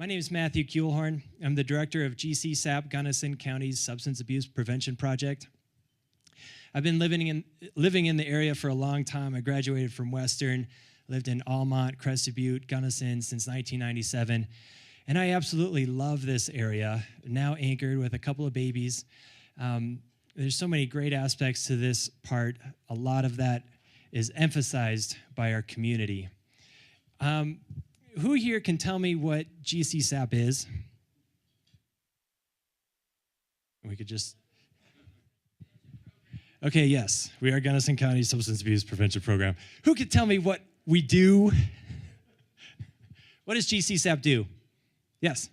My name is Matthew Kuehlhorn. I'm the director of GCSAPP, Gunnison County's Substance Abuse Prevention Project. I've been living in the area for a long time. I graduated from Western, lived in Almont, Crested Butte, Gunnison since 1997, and I absolutely love this area, now anchored with a couple of babies. There's so many great aspects to this part. A lot of that is emphasized by our community. Who here can tell me what GCSAPP is? We could just... Okay, yes, we are Gunnison County Substance Abuse Prevention Program. Who could tell me what we do? What does GCSAPP do? Yes?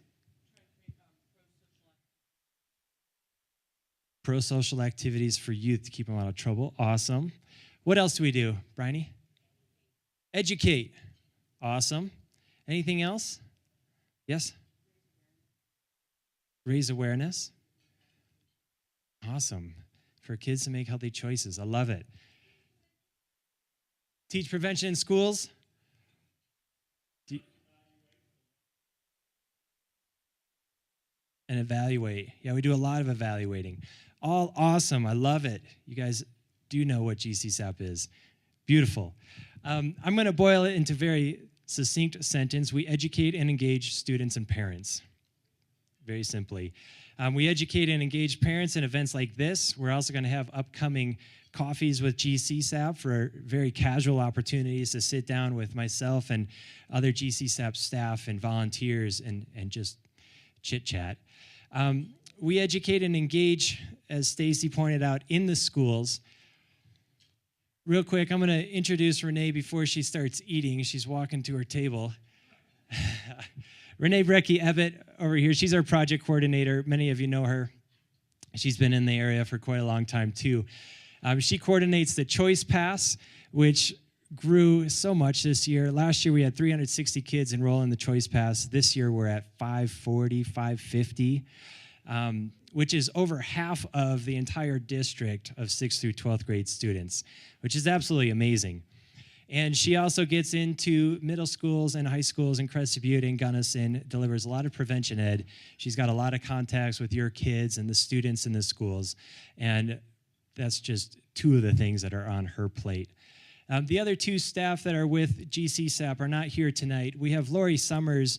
Pro-social activities for youth to keep them out of trouble. Awesome. What else do we do, Bryony? Educate. Awesome. Anything else? Yes? Raise awareness. Awesome. For kids to make healthy choices. I love it. Teach prevention in schools. And evaluate. Yeah, we do a lot of evaluating. All awesome. I love it. You guys do know what GCSAPP is. Beautiful. I'm going to boil it into very succinct sentence. We educate and engage students and parents. Very simply. We educate and engage parents in events like this. We're also going to have upcoming coffees with GCSAPP for very casual opportunities to sit down with myself and other GCSAPP staff and volunteers and just chit-chat. We educate and engage, as Stacy pointed out, in the schools. Real quick, I'm going to introduce Renee before she starts eating. She's walking to her table. Renee Brecky-Ebbett over here, she's our project coordinator. Many of you know her. She's been in the area for quite a long time, too. She coordinates the Choice Pass, which grew so much this year. Last year, we had 360 kids enroll in the Choice Pass. This year, we're at 540, 550, which is over half of the entire district of 6th through 12th grade students, which is absolutely amazing. And she also gets into middle schools and high schools in Crested Butte and Gunnison, delivers a lot of prevention ed. She's got a lot of contacts with your kids and the students in the schools, and that's just two of the things that are on her plate. The other two staff that are with GCSAPP are not here tonight. We have Lori Summers,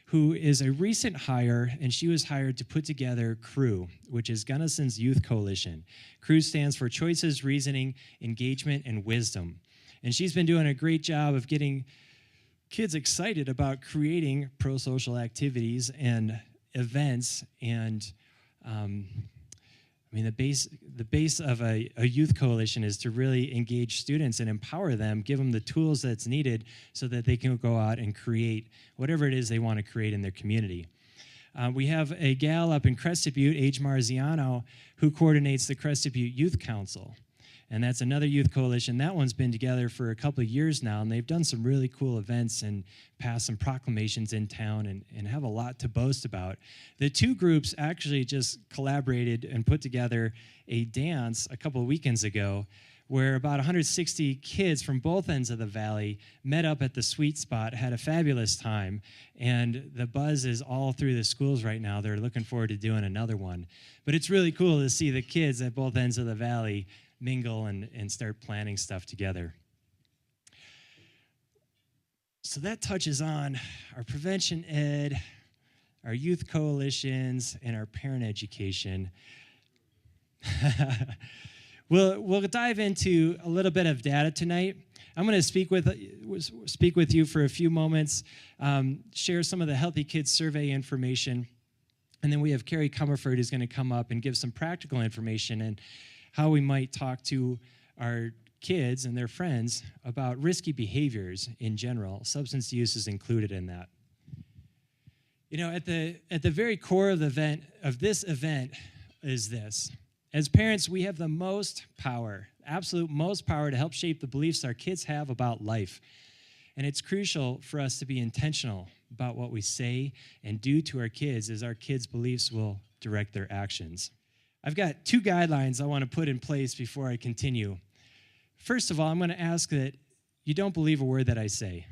who is a recent hire, and she was hired to put together CREW, which is Gunnison's Youth Coalition. CREW stands for Choices, Reasoning, Engagement, and Wisdom. And she's been doing a great job of getting kids excited about creating pro-social activities and events. And the base of a youth coalition is to really engage students and empower them, give them the tools that's needed so that they can go out and create whatever it is they want to create in their community. We have a gal up in Crested Butte, Age Marziano, who coordinates the Crested Butte Youth Council. And that's another youth coalition. That one's been together for a couple of years now, and they've done some really cool events and passed some proclamations in town and have a lot to boast about. The two groups actually just collaborated and put together a dance a couple of weekends ago where about 160 kids from both ends of the valley met up at the Sweet Spot, had a fabulous time, and the buzz is all through the schools right now. They're looking forward to doing another one. But it's really cool to see the kids at both ends of the valley mingle and start planning stuff together. So that touches on our prevention ed, our youth coalitions, and our parent education. We'll dive into a little bit of data tonight. I'm going to speak with you for a few moments, share some of the Healthy Kids Survey information, and then we have Carrie Comerford who's going to come up and give some practical information and how we might talk to our kids and their friends about risky behaviors in general. Substance use is included in that. You know, at the very core of this event is this. As parents, we have the most power, absolute most power to help shape the beliefs our kids have about life. And it's crucial for us to be intentional about what we say and do to our kids, as our kids' beliefs will direct their actions. I've got two guidelines I want to put in place before I continue. First of all, I'm going to ask that you don't believe a word that I say,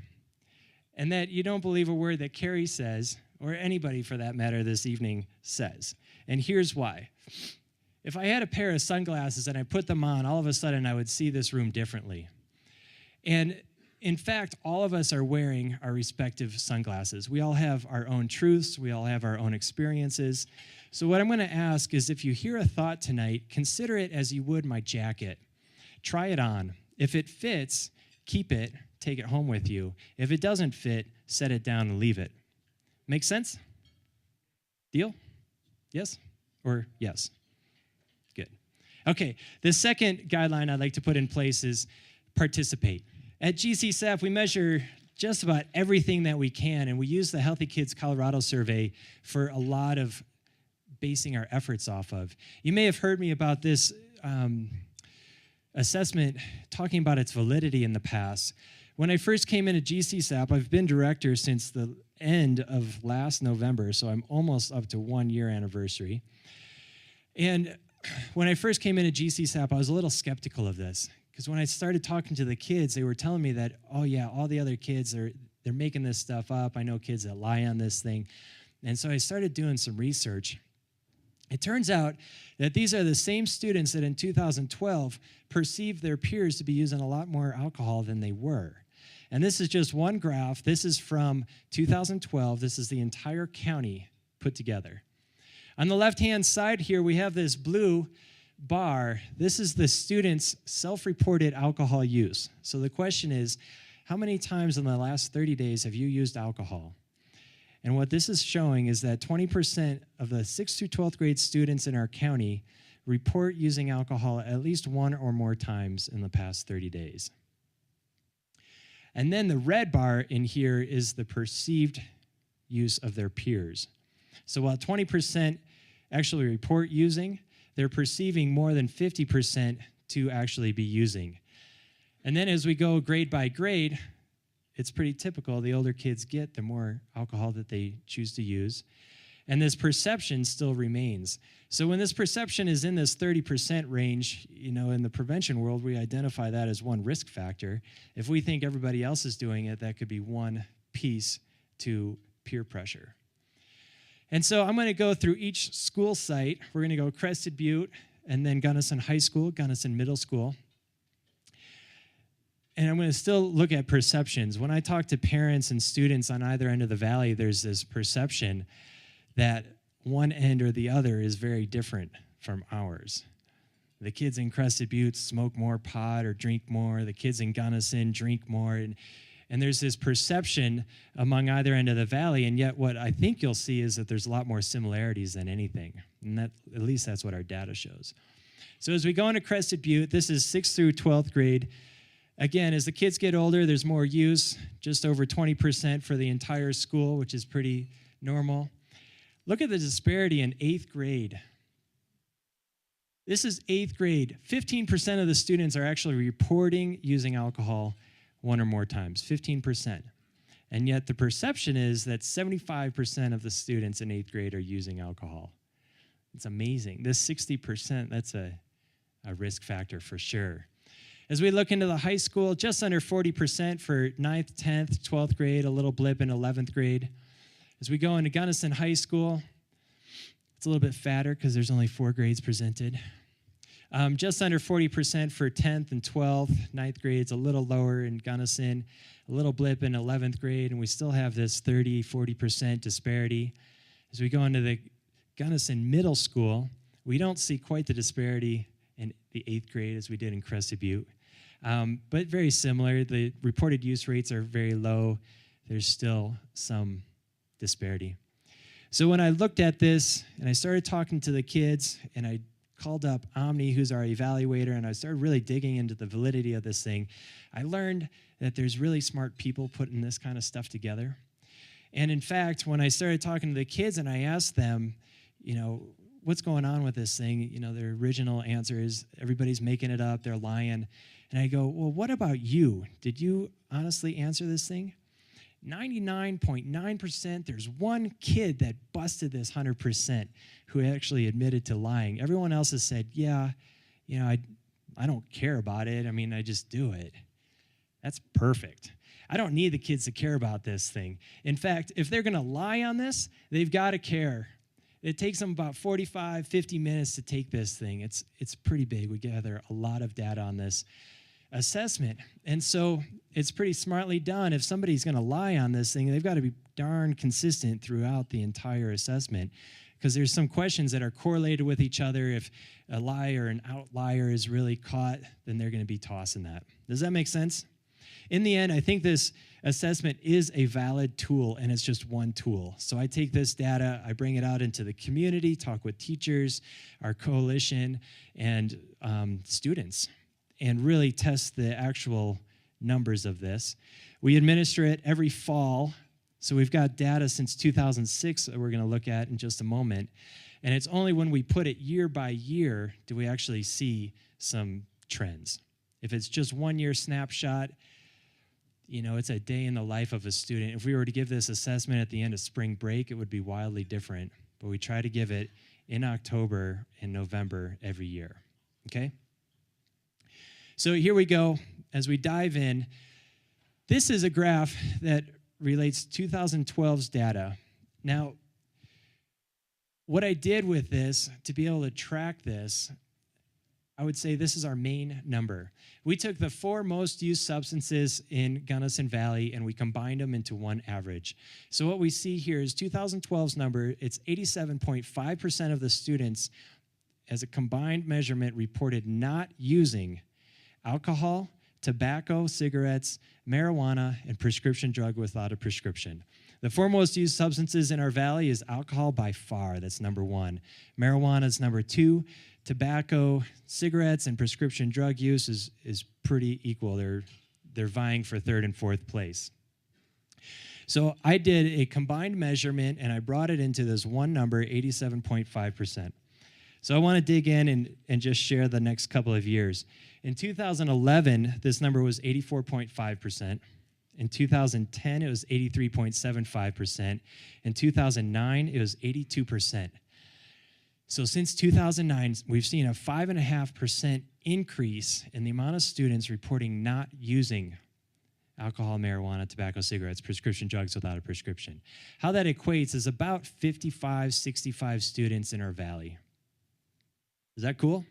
and that you don't believe a word that Carrie says or anybody for that matter this evening says. And here's why. If I had a pair of sunglasses and I put them on, all of a sudden I would see this room differently. And in fact, all of us are wearing our respective sunglasses. We all have our own truths. We all have our own experiences. So what I'm going to ask is, if you hear a thought tonight, consider it as you would my jacket. Try it on. If it fits, keep it, take it home with you. If it doesn't fit, set it down and leave it. Make sense? Deal? Yes? Or yes? Good. Okay, the second guideline I'd like to put in place is participate. At GCSAPP, we measure just about everything that we can, and we use the Healthy Kids Colorado survey for a lot of basing our efforts off of. You may have heard me about this assessment talking about its validity in the past. When I first came into GCSAPP, I've been director since the end of last November, so I'm almost up to 1 year anniversary. And when I first came into GCSAPP, I was a little skeptical of this, because when I started talking to the kids, they were telling me that, oh yeah, all the other kids, they're making this stuff up. I know kids that lie on this thing. And so I started doing some research. It turns out that these are the same students that in 2012 perceived their peers to be using a lot more alcohol than they were. And this is just one graph. This is from 2012. This is the entire county put together. On the left-hand side here, we have this blue bar. This is the students' self-reported alcohol use. So the question is, how many times in the last 30 days have you used alcohol? And what this is showing is that 20% of the 6th through 12th grade students in our county report using alcohol at least one or more times in the past 30 days. And then the red bar in here is the perceived use of their peers. So while 20% actually report using, they're perceiving more than 50% to actually be using. And then as we go grade by grade, it's pretty typical. The older kids get, the more alcohol that they choose to use. And this perception still remains. So when this perception is in this 30% range, in the prevention world, we identify that as one risk factor. If we think everybody else is doing it, that could be one piece to peer pressure. And so I'm going to go through each school site. We're going to go Crested Butte, and then Gunnison High School, Gunnison Middle School. And I'm going to still look at perceptions. When I talk to parents and students on either end of the valley, there's this perception that one end or the other is very different from ours. The kids in Crested Butte smoke more pot or drink more. The kids in Gunnison drink more. And there's this perception among either end of the valley, and yet what I think you'll see is that there's a lot more similarities than anything. And at least that's what our data shows. So as we go into Crested Butte, this is 6th through 12th grade. Again, as the kids get older, there's more use, just over 20% for the entire school, which is pretty normal. Look at the disparity in 8th grade. This is 8th grade. 15% of the students are actually reporting using alcohol one or more times, 15%. And yet the perception is that 75% of the students in 8th grade are using alcohol. It's amazing. This 60%, that's a risk factor for sure. As we look into the high school, just under 40% for 9th, 10th, 12th grade, a little blip in 11th grade. As we go into Gunnison High School, it's a little bit fatter because there's only 4 grades presented. Just under 40% for 10th and 12th. 9th grade's a little lower in Gunnison, a little blip in 11th grade, and we still have this 30, 40% disparity. As we go into the Gunnison Middle School, we don't see quite the disparity in the 8th grade as we did in Crested Butte. But very similar. The reported use rates are very low. There's still some disparity. So when I looked at this and I started talking to the kids and I called up Omni, who's our evaluator, and I started really digging into the validity of this thing, I learned that there's really smart people putting this kind of stuff together. And in fact, when I started talking to the kids and I asked them, what's going on with this thing? Their original answer is everybody's making it up, they're lying. And I go, well, what about you? Did you honestly answer this thing? 99.9%, there's one kid that busted this 100% who actually admitted to lying. Everyone else has said, yeah, I don't care about it. I just do it. That's perfect. I don't need the kids to care about this thing. In fact, if they're going to lie on this, they've got to care. It takes them about 45, 50 minutes to take this thing. It's pretty big. We gather a lot of data on this assessment. And so it's pretty smartly done. If somebody's going to lie on this thing, they've got to be darn consistent throughout the entire assessment, because there's some questions that are correlated with each other. If a lie or an outlier is really caught, then they're going to be tossing that. Does that make sense? In the end, I think this assessment is a valid tool, and it's just one tool. So I take this data, I bring it out into the community, talk with teachers, our coalition, and students, and really test the actual numbers of this. We administer it every fall. So we've got data since 2006 that we're going to look at in just a moment. And it's only when we put it year by year do we actually see some trends. If it's just 1 year snapshot, it's a day in the life of a student. If we were to give this assessment at the end of spring break, it would be wildly different. But we try to give it in October and November every year. Okay? So here we go. As we dive in, this is a graph that relates 2012's data. Now, what I did with this to be able to track this, I would say this is our main number. We took the 4 most used substances in Gunnison Valley and we combined them into one average. So what we see here is 2012's number. It's 87.5% of the students, as a combined measurement, reported not using alcohol, tobacco, cigarettes, marijuana, and prescription drug without a prescription. The 4 most used substances in our valley is alcohol by far. That's number 1. Marijuana is number 2. Tobacco, cigarettes, and prescription drug use is pretty equal. They're vying for 3rd and 4th place. So I did a combined measurement, and I brought it into this one number, 87.5%. So I want to dig in and just share the next couple of years. In 2011, this number was 84.5%. In 2010, it was 83.75%. In 2009, it was 82%. So since 2009, we've seen a 5.5% increase in the amount of students reporting not using alcohol, marijuana, tobacco, cigarettes, prescription drugs without a prescription. How that equates is about 55, 65 students in our valley. Is that cool?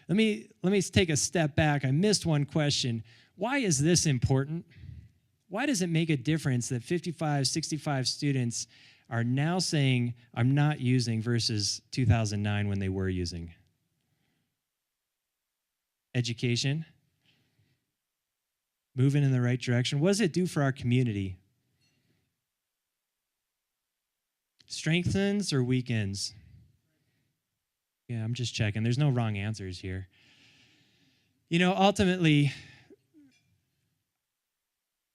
Let me take a step back. I missed one question. Why is this important? Why does it make a difference that 55, 65 students are now saying, I'm not using, versus 2009 when they were using? Education. Moving in the right direction. What does it do for our community? Strengthens or weakens? Yeah, I'm just checking. There's no wrong answers here. Ultimately,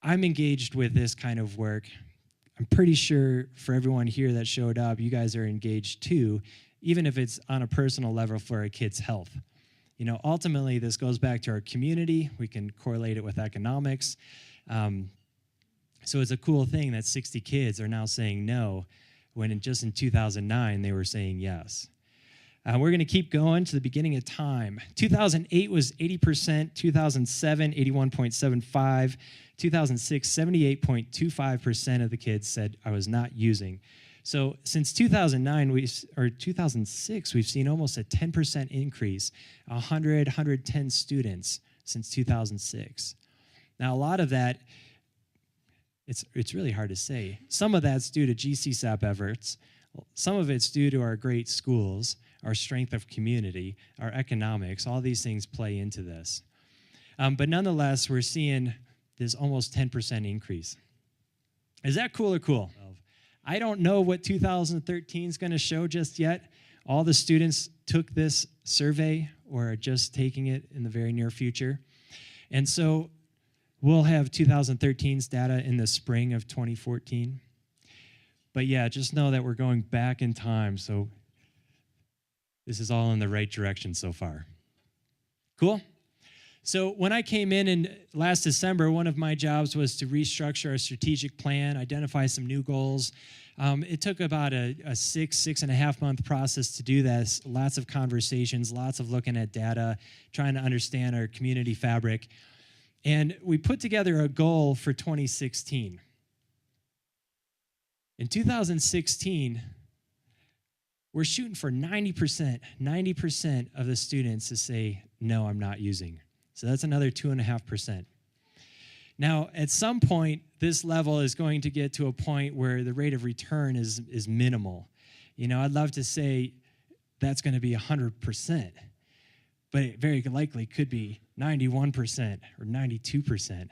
I'm engaged with this kind of work. I'm pretty sure for everyone here that showed up, you guys are engaged too, even if it's on a personal level for a kid's health. Ultimately, this goes back to our community. We can correlate it with economics. So it's a cool thing that 60 kids are now saying no, when just in 2009, they were saying yes. We're going to keep going to the beginning of time. 2008 was 80%, 2007, 81.75%, 2006, 78.25% of the kids said, I was not using. So since 2006, we've seen almost a 10% increase, 100, 110 students since 2006. Now, a lot of that, it's really hard to say. Some of that's due to GCSAPP efforts. Some of it's due to our great schools, our strength of community, our economics. All these things play into this. But nonetheless, we're seeing this almost 10% increase. Is that cool or cool? I don't know what 2013 is going to show just yet. All the students took this survey or are just taking it in the very near future. And so we'll have 2013's data in the spring of 2014. But yeah, just know that we're going back in time, so this is all in the right direction so far. Cool? So when I came in last December, one of my jobs was to restructure our strategic plan, identify some new goals. It took about a 6.5 month process to do this. Lots of conversations, lots of looking at data, trying to understand our community fabric. And we put together a goal for 2016. In 2016, we're shooting for 90% of the students to say, no, I'm not using. So that's another 2.5%. Now, at some point, this level is going to get to a point where the rate of return is minimal. I'd love to say that's going to be 100%, but it very likely could be 91% or 92%.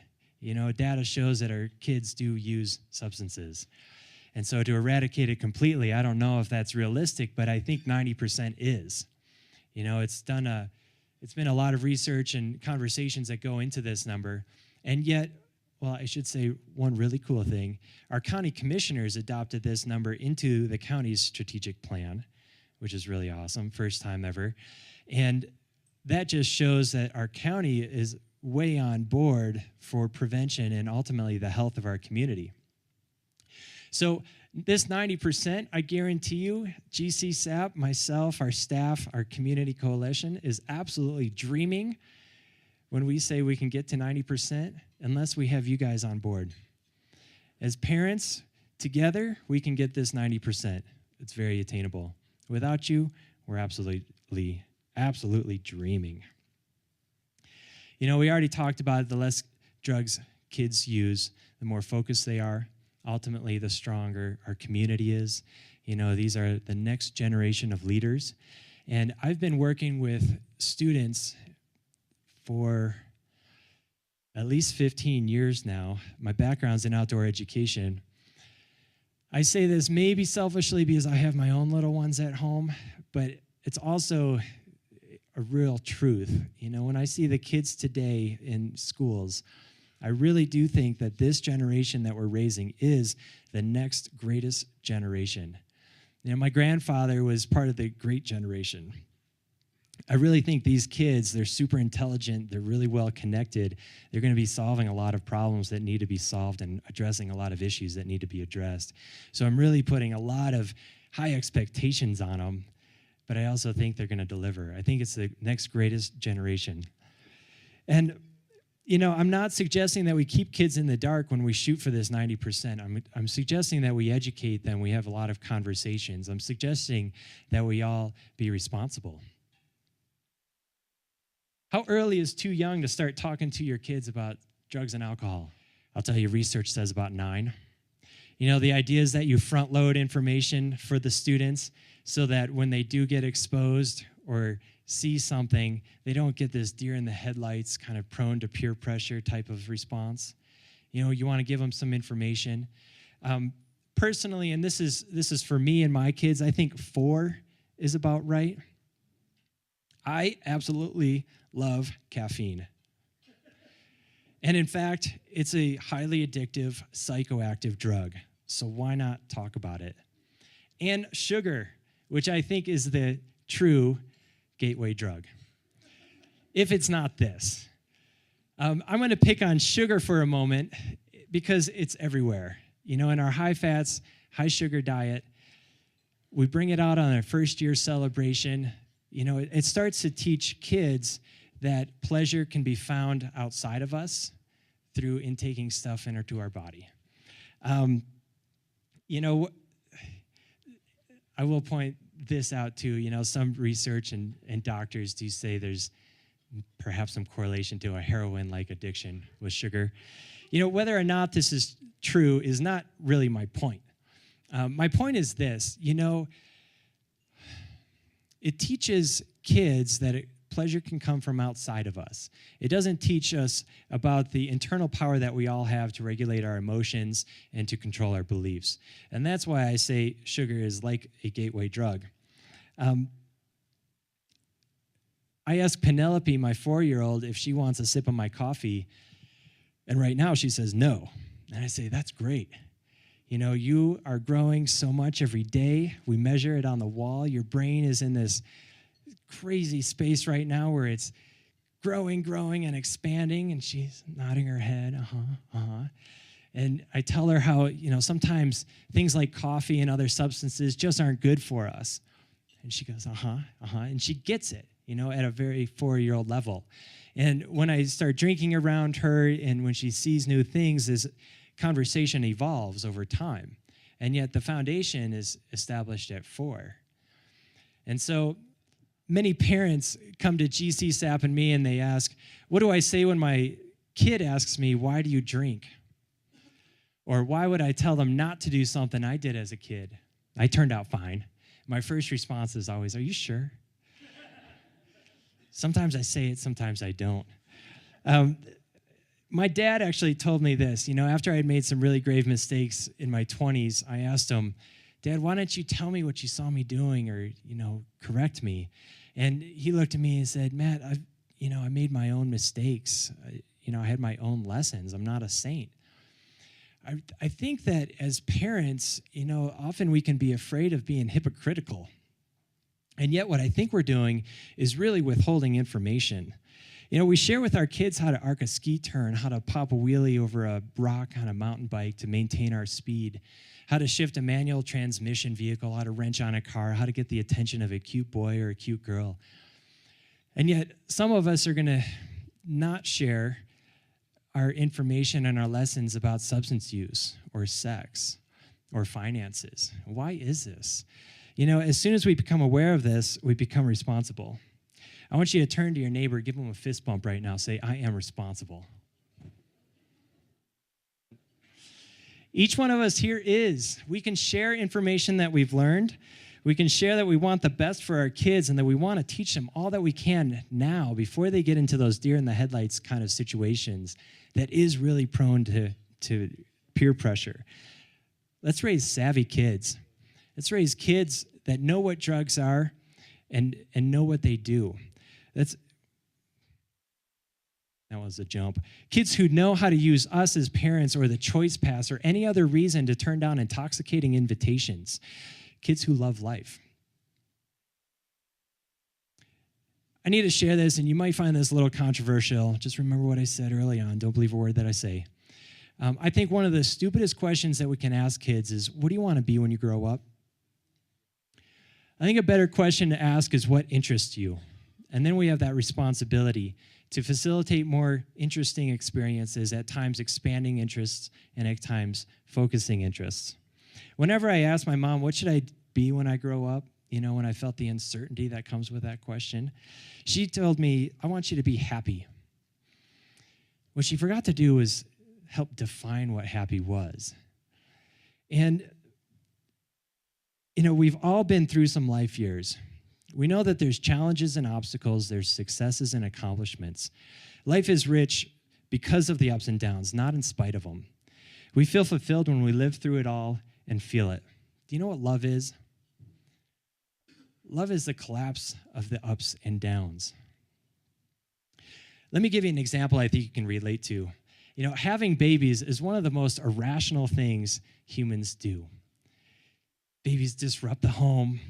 Data shows that our kids do use substances. And so to eradicate it completely, I don't know if that's realistic, but I think 90% is. It's been a lot of research and conversations that go into this number. And yet, well, I should say one really cool thing, our county commissioners adopted this number into the county's strategic plan, which is really awesome, first time ever. And that just shows that our county is way on board for prevention and ultimately the health of our community. So this 90%, I guarantee you, GCSAPP, myself, our staff, our community coalition is absolutely dreaming when we say we can get to 90% unless we have you guys on board. As parents, together, we can get this 90%. It's very attainable. Without you, we're absolutely dreaming. We already talked about the less drugs kids use, the more focused they are. Ultimately, the stronger our community is. These are the next generation of leaders. And I've been working with students for at least 15 years now. My background's in outdoor education. I say this maybe selfishly because I have my own little ones at home, but it's also a real truth. When I see the kids today in schools, I really do think that this generation that we're raising is the next greatest generation. My grandfather was part of the great generation. I really think these kids, they're super intelligent, they're really well connected. They're going to be solving a lot of problems that need to be solved and addressing a lot of issues that need to be addressed. So I'm really putting a lot of high expectations on them, but I also think they're going to deliver. I think it's the next greatest generation. And I'm not suggesting that we keep kids in the dark when we shoot for this 90%. I'm suggesting that we educate them, we have a lot of conversations. I'm suggesting that we all be responsible. How early is too young to start talking to your kids about drugs and alcohol? I'll tell you, research says about 9. The idea is that you front load information for the students so that when they do get exposed or see something, they don't get this deer in the headlights, kind of prone to peer pressure type of response. You want to give them some information. Personally, and this is for me and my kids, I think 4 is about right. I absolutely love caffeine. And in fact, it's a highly addictive, psychoactive drug. So why not talk about it? And sugar, which I think is the true gateway drug. If it's not this. I'm going to pick on sugar for a moment because it's everywhere. In our high fats, high sugar diet, we bring it out on our first year celebration. It starts to teach kids that pleasure can be found outside of us through intaking stuff into our body. I will point this out too. Some research and doctors do say there's perhaps some correlation to a heroin-like addiction with sugar. Whether or not this is true is not really my point. My point is this, it teaches kids that pleasure can come from outside of us. It doesn't teach us about the internal power that we all have to regulate our emotions and to control our beliefs. And that's why I say sugar is like a gateway drug. I asked Penelope, my 4-year-old, if she wants a sip of my coffee, and right now she says no. And I say, that's great. You are growing so much every day. We measure it on the wall. Your brain is in this crazy space right now where it's growing, and expanding, and she's nodding her head, And I tell her how, sometimes things like coffee and other substances just aren't good for us. And she goes, and she gets it. at a very 4-year-old level. And when I start drinking around her and when she sees new things, this conversation evolves over time. And yet the foundation is established at 4. And so many parents come to GCSAPP and me and they ask, what do I say when my kid asks me, why do you drink? Or why would I tell them not to do something I did as a kid? I turned out fine. My first response is always, are you sure? Sometimes I say it, sometimes I don't. My dad actually told me this. After I had made some really grave mistakes in my 20s, I asked him, Dad, why don't you tell me what you saw me doing or, correct me? And he looked at me and said, Matt, I made my own mistakes. I had my own lessons. I'm not a saint. I think that as parents, often we can be afraid of being hypocritical. And yet what I think we're doing is really withholding information. We share with our kids how to arc a ski turn, how to pop a wheelie over a rock on a mountain bike to maintain our speed, how to shift a manual transmission vehicle, how to wrench on a car, how to get the attention of a cute boy or a cute girl. And yet some of us are going to not share our information and our lessons about substance use or sex or finances. Why is this? As soon as we become aware of this, we become responsible. I want you to turn to your neighbor, give them a fist bump right now. Say, I am responsible. Each one of us here is. We can share information that we've learned. We can share that we want the best for our kids and that we want to teach them all that we can now before they get into those deer in the headlights kind of situations that is really prone to peer pressure. Let's raise savvy kids. Let's raise kids that know what drugs are and know what they do. That was a jump. Kids who know how to use us as parents or the choice pass or any other reason to turn down intoxicating invitations. Kids who love life. I need to share this, and you might find this a little controversial. Just remember what I said early on. Don't believe a word that I say. I think one of the stupidest questions that we can ask kids is, what do you want to be when you grow up? I think a better question to ask is, what interests you? And then we have that responsibility to facilitate more interesting experiences, at times expanding interests, and at times focusing interests. Whenever I ask my mom, what should I be when I grow up? When I felt the uncertainty that comes with that question, she told me, I want you to be happy. What she forgot to do was help define what happy was. And, we've all been through some life years. We know that there's challenges and obstacles, there's successes and accomplishments. Life is rich because of the ups and downs, not in spite of them. We feel fulfilled when we live through it all and feel it. Do you know what love is? Love is the collapse of the ups and downs. Let me give you an example I think you can relate to. Having babies is one of the most irrational things humans do. Babies disrupt the home.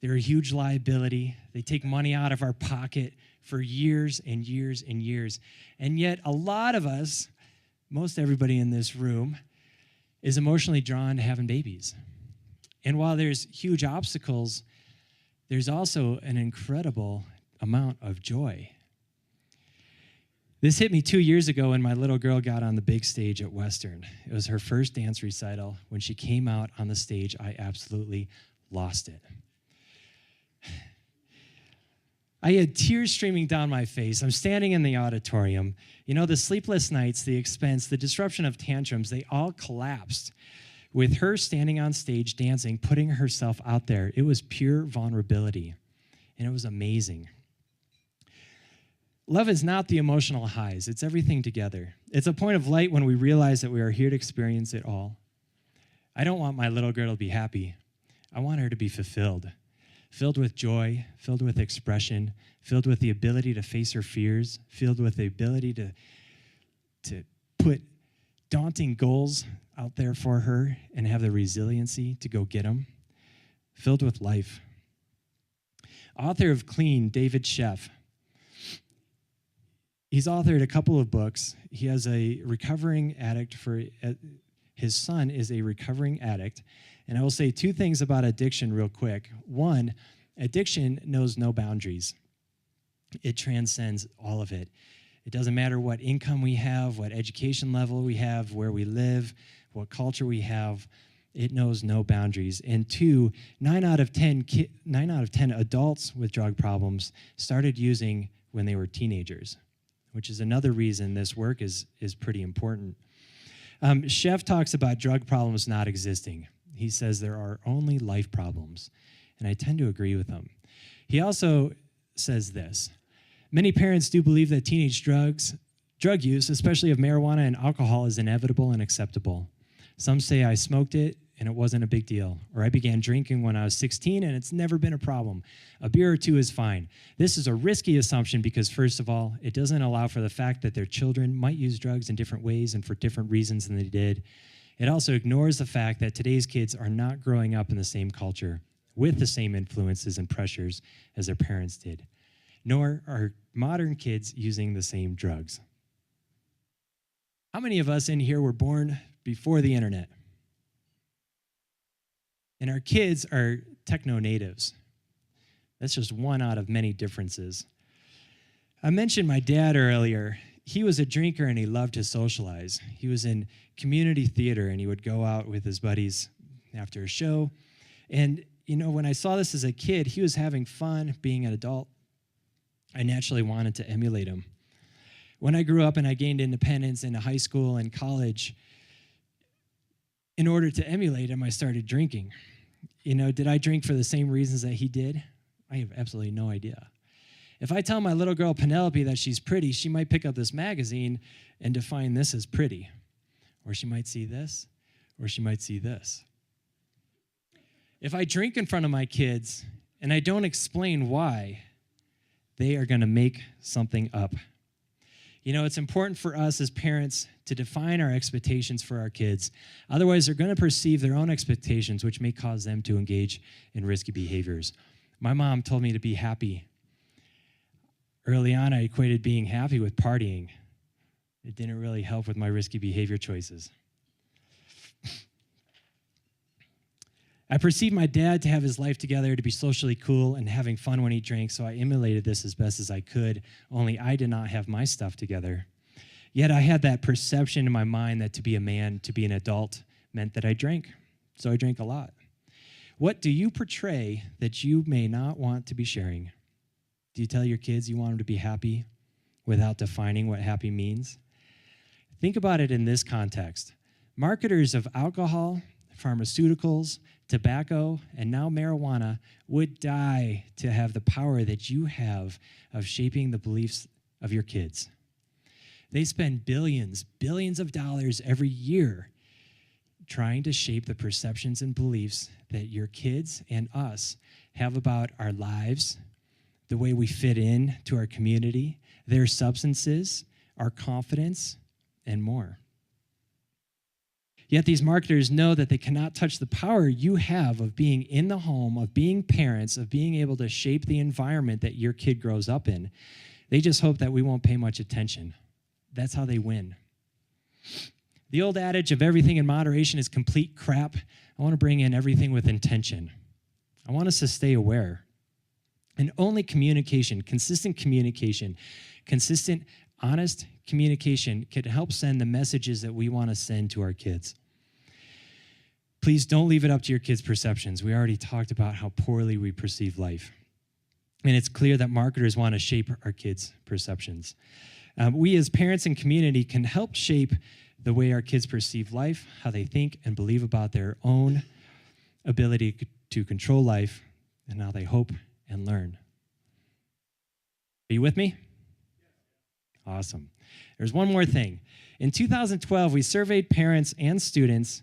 They're a huge liability. They take money out of our pocket for years and years and years. And yet a lot of us, most everybody in this room, is emotionally drawn to having babies. And while there's huge obstacles, there's also an incredible amount of joy. This hit me 2 years ago when my little girl got on the big stage at Western. It was her first dance recital. When she came out on the stage, I absolutely lost it. I had tears streaming down my face. I'm standing in the auditorium. The sleepless nights, the expense, the disruption of tantrums, they all collapsed with her standing on stage, dancing, putting herself out there. It was pure vulnerability, and it was amazing. Love is not the emotional highs. It's everything together. It's a point of light when we realize that we are here to experience it all. I don't want my little girl to be happy. I want her to be fulfilled. Filled with joy, filled with expression, filled with the ability to face her fears, filled with the ability to put daunting goals out there for her and have the resiliency to go get them, filled with life. Author of Clean, David Sheff. He's authored a couple of books. He has a recovering addict his son is a recovering addict. And I will say 2 things about addiction real quick. 1, addiction knows no boundaries. It transcends all of it. It doesn't matter what income we have, what education level we have, where we live, what culture we have. It knows no boundaries. And two, 9 out of 10 adults with drug problems started using when they were teenagers, which is another reason this work is pretty important. Chef talks about drug problems not existing. He says there are only life problems, and I tend to agree with him. He also says this: many parents do believe that teenage drug use, especially of marijuana and alcohol, is inevitable and acceptable. Some say I smoked it and it wasn't a big deal, or I began drinking when I was 16 and it's never been a problem. A beer or two is fine. This is a risky assumption because, first of all, it doesn't allow for the fact that their children might use drugs in different ways and for different reasons than they did. It also ignores the fact that today's kids are not growing up in the same culture with the same influences and pressures as their parents did, nor are modern kids using the same drugs. How many of us in here were born before the internet? And our kids are techno-natives. That's just one out of many differences. I mentioned my dad earlier. He was a drinker and he loved to socialize. He was in community theater and he would go out with his buddies after a show. And, you know, when I saw this as a kid, he was having fun being an adult. I naturally wanted to emulate him. When I grew up and I gained independence in high school and college, in order to emulate him, I started drinking. You know, did I drink for the same reasons that he did? I have absolutely no idea. If I tell my little girl Penelope that she's pretty, she might pick up this magazine and define this as pretty. Or she might see this, or she might see this. If I drink in front of my kids and I don't explain why, they are going to make something up. You know, it's important for us as parents to define our expectations for our kids. Otherwise, they're going to perceive their own expectations, which may cause them to engage in risky behaviors. My mom told me to be happy. Early on, I equated being happy with partying. It didn't really help with my risky behavior choices. I perceived my dad to have his life together, to be socially cool and having fun when he drank, so I emulated this as best as I could, only I did not have my stuff together. Yet I had that perception in my mind that to be a man, to be an adult, meant that I drank, so I drank a lot. What do you portray that you may not want to be sharing? Do you tell your kids you want them to be happy without defining what happy means? Think about it in this context. Marketers of alcohol, pharmaceuticals, tobacco, and now marijuana would die to have the power that you have of shaping the beliefs of your kids. They spend billions of dollars every year trying to shape the perceptions and beliefs that your kids and us have about our lives, the way we fit in to our community, their substances, our confidence, and more. Yet these marketers know that they cannot touch the power you have of being in the home, of being parents, of being able to shape the environment that your kid grows up in. They just hope that we won't pay much attention. That's how they win. The old adage of everything in moderation is complete crap. I want to bring in everything with intention. I want us to stay aware. And only communication, consistent, honest communication can help send the messages that we want to send to our kids. Please don't leave it up to your kids' perceptions. We already talked about how poorly we perceive life. And it's clear that marketers want to shape our kids' perceptions. We as parents and community can help shape the way our kids perceive life, how they think and believe about their own ability to control life, and how they hope and learn. Are you with me? Awesome. There's one more thing. In 2012, we surveyed parents and students,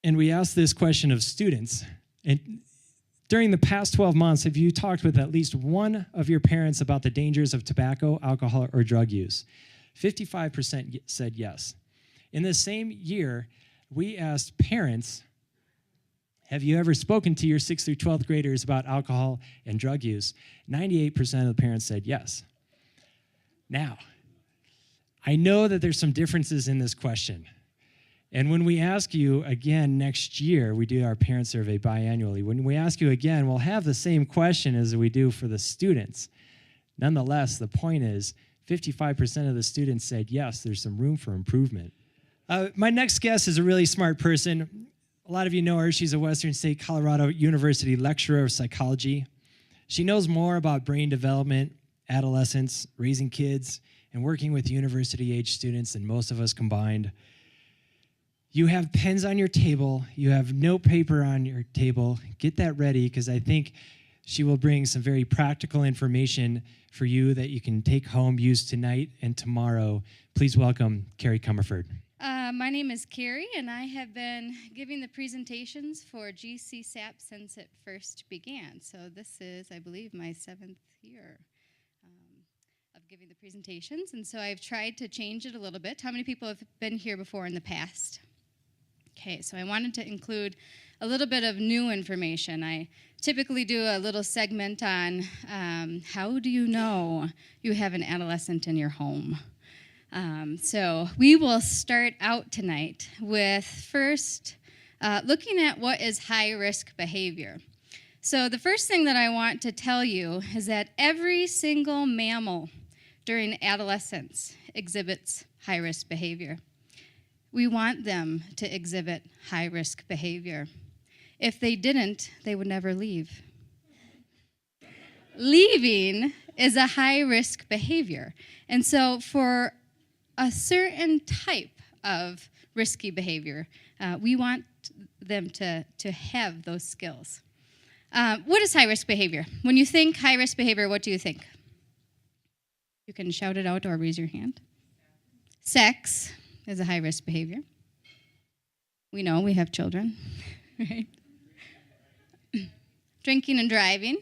and we asked this question of students. And during the past 12 months, have you talked with at least one of your parents about the dangers of tobacco, alcohol, or drug use? 55% said yes. In the same year, we asked parents, have you ever spoken to your 6th through 12th graders about alcohol and drug use? 98% of the parents said yes. Now, I know that there's some differences in this question. And when we ask you again next year, we do our parent survey biannually. When we ask you again, we'll have the same question as we do for the students. Nonetheless, the point is 55% of the students said, yes, there's some room for improvement. My next guest is a really smart person. A lot of you know her. She's a Western State Colorado University lecturer of psychology. She knows more about brain development, adolescence, raising kids, and working with university-age students than most of us combined. You have pens on your table. You have note paper on your table. Get that ready, because I think she will bring some very practical information for you that you can take home, use tonight and tomorrow. Please welcome Carrie Comerford. My name is Carrie, and I have been giving the presentations for GCSAPP since it first began. So this is, I believe, my 7th year of giving the presentations. And so I've tried to change it a little bit. How many people have been here before in the past? Okay, so I wanted to include a little bit of new information. I typically do a little segment on how do you know you have an adolescent in your home? So we will start out tonight with first looking at what is high-risk behavior. So the first thing that I want to tell you is that every single mammal during adolescence exhibits high-risk behavior. We want them to exhibit high-risk behavior. If they didn't, they would never leave. Leaving is a high-risk behavior. And so for a certain type of risky behavior, we want them to have those skills. What is high-risk behavior? When you think high-risk behavior, what do you think? You can shout it out or raise your hand. Sex is a high-risk behavior. We know we have children, right? Drinking and driving.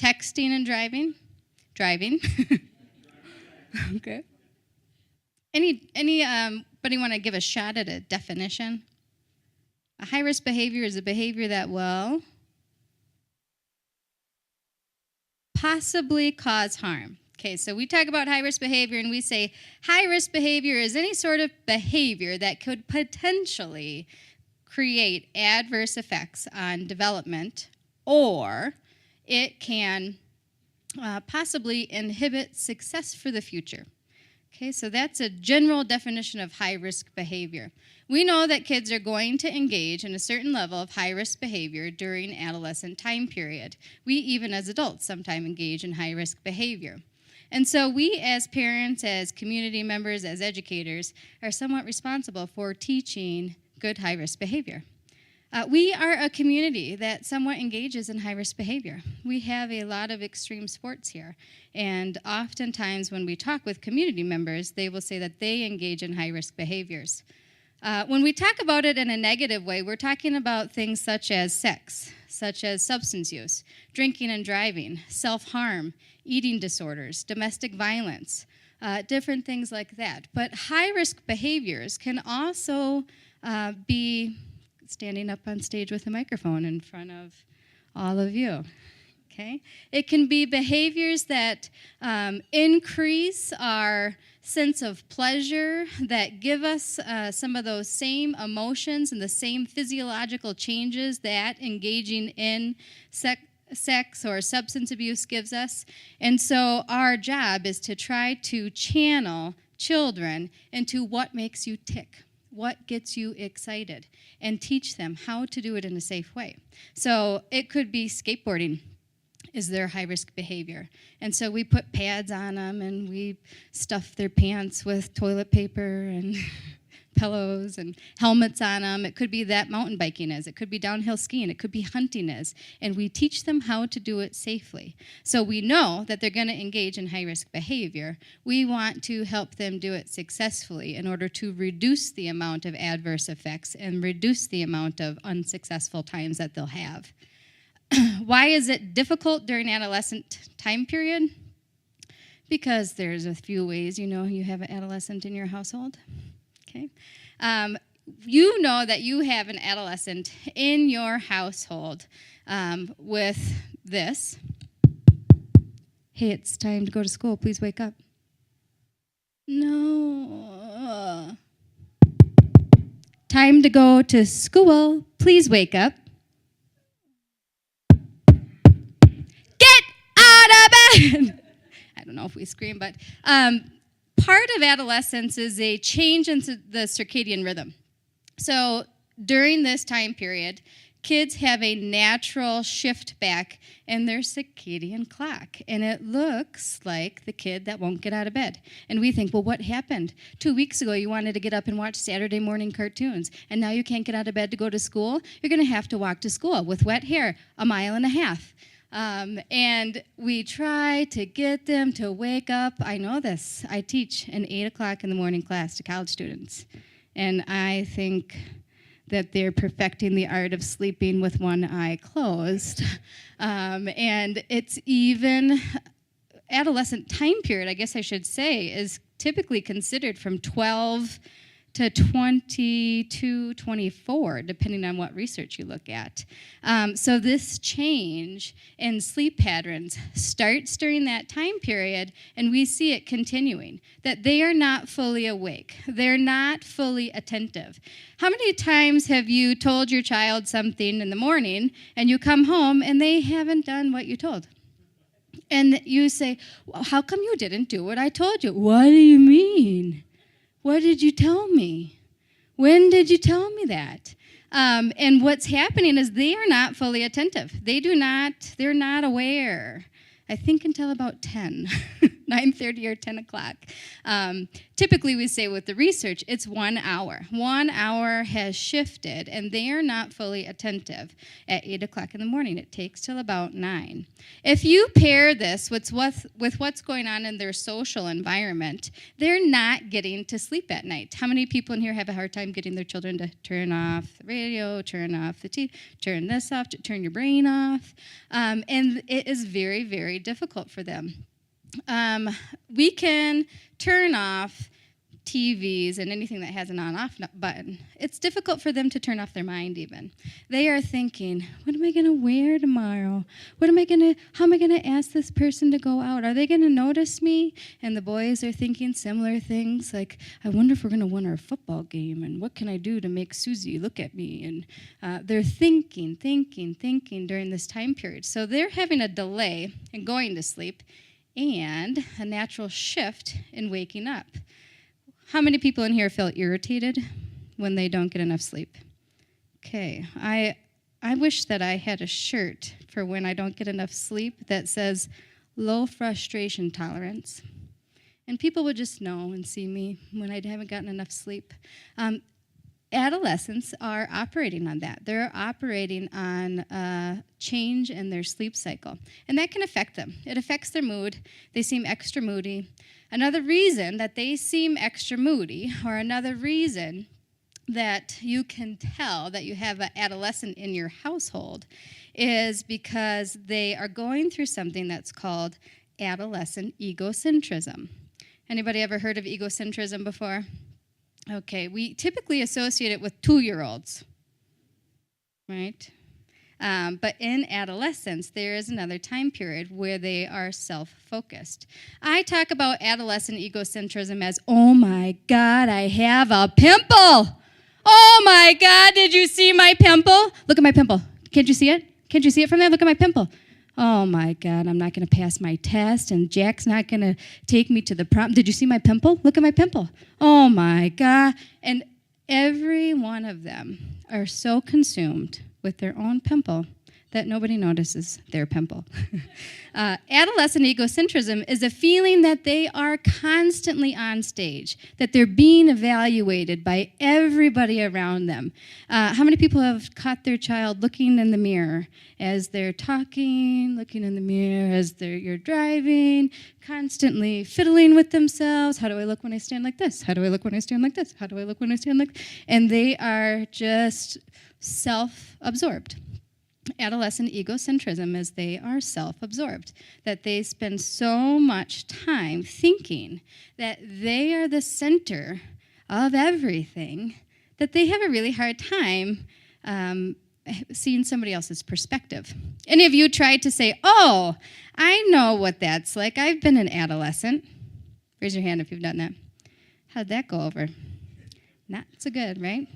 Texting and driving. Driving. Okay. Anybody want to give a shot at a definition? A high-risk behavior is a behavior that will possibly cause harm. Okay, so we talk about high-risk behavior, and we say high-risk behavior is any sort of behavior that could potentially create adverse effects on development, or it can possibly inhibit success for the future. Okay, so that's a general definition of high-risk behavior. We know that kids are going to engage in a certain level of high-risk behavior during adolescent time period. We, even as adults, sometimes engage in high-risk behavior. And so we, as parents, as community members, as educators, are somewhat responsible for teaching good high-risk behavior. We are a community that somewhat engages in high-risk behavior. We have a lot of extreme sports here, and oftentimes when we talk with community members, they will say that they engage in high-risk behaviors. When we talk about it in a negative way, we're talking about things such as sex, such as substance use, drinking and driving, self-harm, eating disorders, domestic violence, different things like that. But high-risk behaviors can also be standing up on stage with a microphone in front of all of you. Okay? It can be behaviors that increase our sense of pleasure, that give us some of those same emotions and the same physiological changes that engaging in sex or substance abuse gives us. And so our job is to try to channel children into what makes you tick, what gets you excited, and teach them how to do it in a safe way. So it could be skateboarding is their high-risk behavior. And so we put pads on them, and we stuff their pants with toilet paper and pillows and helmets on them. It could be that mountain biking is. It could be downhill skiing. It could be hunting is. And we teach them how to do it safely. So we know that they're going to engage in high-risk behavior. We want to help them do it successfully in order to reduce the amount of adverse effects and reduce the amount of unsuccessful times that they'll have. Why is it difficult during adolescent time period? Because there's a few ways you have an adolescent in your household. Okay. You know that you have an adolescent in your household with this. Hey, it's time to go to school. Please wake up. No. Time to go to school. Please wake up. Get out of bed. I don't know if we scream, but part of adolescence is a change in the circadian rhythm. So during this time period, kids have a natural shift back in their circadian clock. And it looks like the kid that won't get out of bed. And we think, well, what happened? 2 weeks ago, you wanted to get up and watch Saturday morning cartoons. And now you can't get out of bed to go to school? You're going to have to walk to school with wet hair 1.5 miles. And we try to get them to wake up. I know this. I teach an 8 o'clock in the morning class to college students. And I think that they're perfecting the art of sleeping with one eye closed. And it's even adolescent time period, I guess I should say, is typically considered from 12 to 22, 24, depending on what research you look at. So this change in sleep patterns starts during that time period, and we see it continuing, that they are not fully awake. They're not fully attentive. How many times have you told your child something in the morning, and you come home, and they haven't done what you told? And you say, well, how come you didn't do what I told you? What do you mean? What did you tell me? When did you tell me that? And what's happening is they are not fully attentive. They're not aware. I think until about 10, 9:30 or 10 o'clock. Typically, we say with the research, it's 1 hour. 1 hour has shifted, and they are not fully attentive at 8 o'clock in the morning. It takes till about 9. If you pair this with what's going on in their social environment, they're not getting to sleep at night. How many people in here have a hard time getting their children to turn off the radio, turn off the TV, turn this off, turn your brain off? And it is very, very difficult for them. We can turn off TVs and anything that has an on-off button. It's difficult for them to turn off their mind even. They are thinking, what am I going to wear tomorrow? How am I going to ask this person to go out? Are they going to notice me? And the boys are thinking similar things like, I wonder if we're going to win our football game, and what can I do to make Susie look at me? And they're thinking during this time period. So they're having a delay in going to sleep and a natural shift in waking up. How many people in here feel irritated when they don't get enough sleep? Okay, I wish that I had a shirt for when I don't get enough sleep that says low frustration tolerance. And people would just know and see me when I haven't gotten enough sleep. Adolescents are operating on that. They're operating on a change in their sleep cycle. And that can affect them. It affects their mood. They seem extra moody. Another reason that they seem extra moody, or another reason that you can tell that you have an adolescent in your household, is because they are going through something that's called adolescent egocentrism. Anybody ever heard of egocentrism before? Okay, we typically associate it with 2-year-olds, right? But in adolescence, there is another time period where they are self-focused. I talk about adolescent egocentrism as, oh my God, I have a pimple. Oh my God, did you see my pimple? Look at my pimple. Can't you see it? Can't you see it from there? Look at my pimple. Oh my God, I'm not going to pass my test, and Jack's not going to take me to the prom. Did you see my pimple? Look at my pimple. Oh my God. And every one of them are so consumed with their own pimple that nobody notices their pimple. Adolescent egocentrism is a feeling that they are constantly on stage, that they're being evaluated by everybody around them. How many people have caught their child looking in the mirror as they're talking, looking in the mirror as you're driving, constantly fiddling with themselves? How do I look when I stand like this? How do I look when I stand like this? How do I look when I stand like this? And they are just self-absorbed. Adolescent egocentrism is they are self-absorbed, that they spend so much time thinking that they are the center of everything that they have a really hard time seeing somebody else's perspective. Any of you tried to say, oh, I know what that's like. I've been an adolescent. Raise your hand if you've done that. How'd that go over? Not so good, right?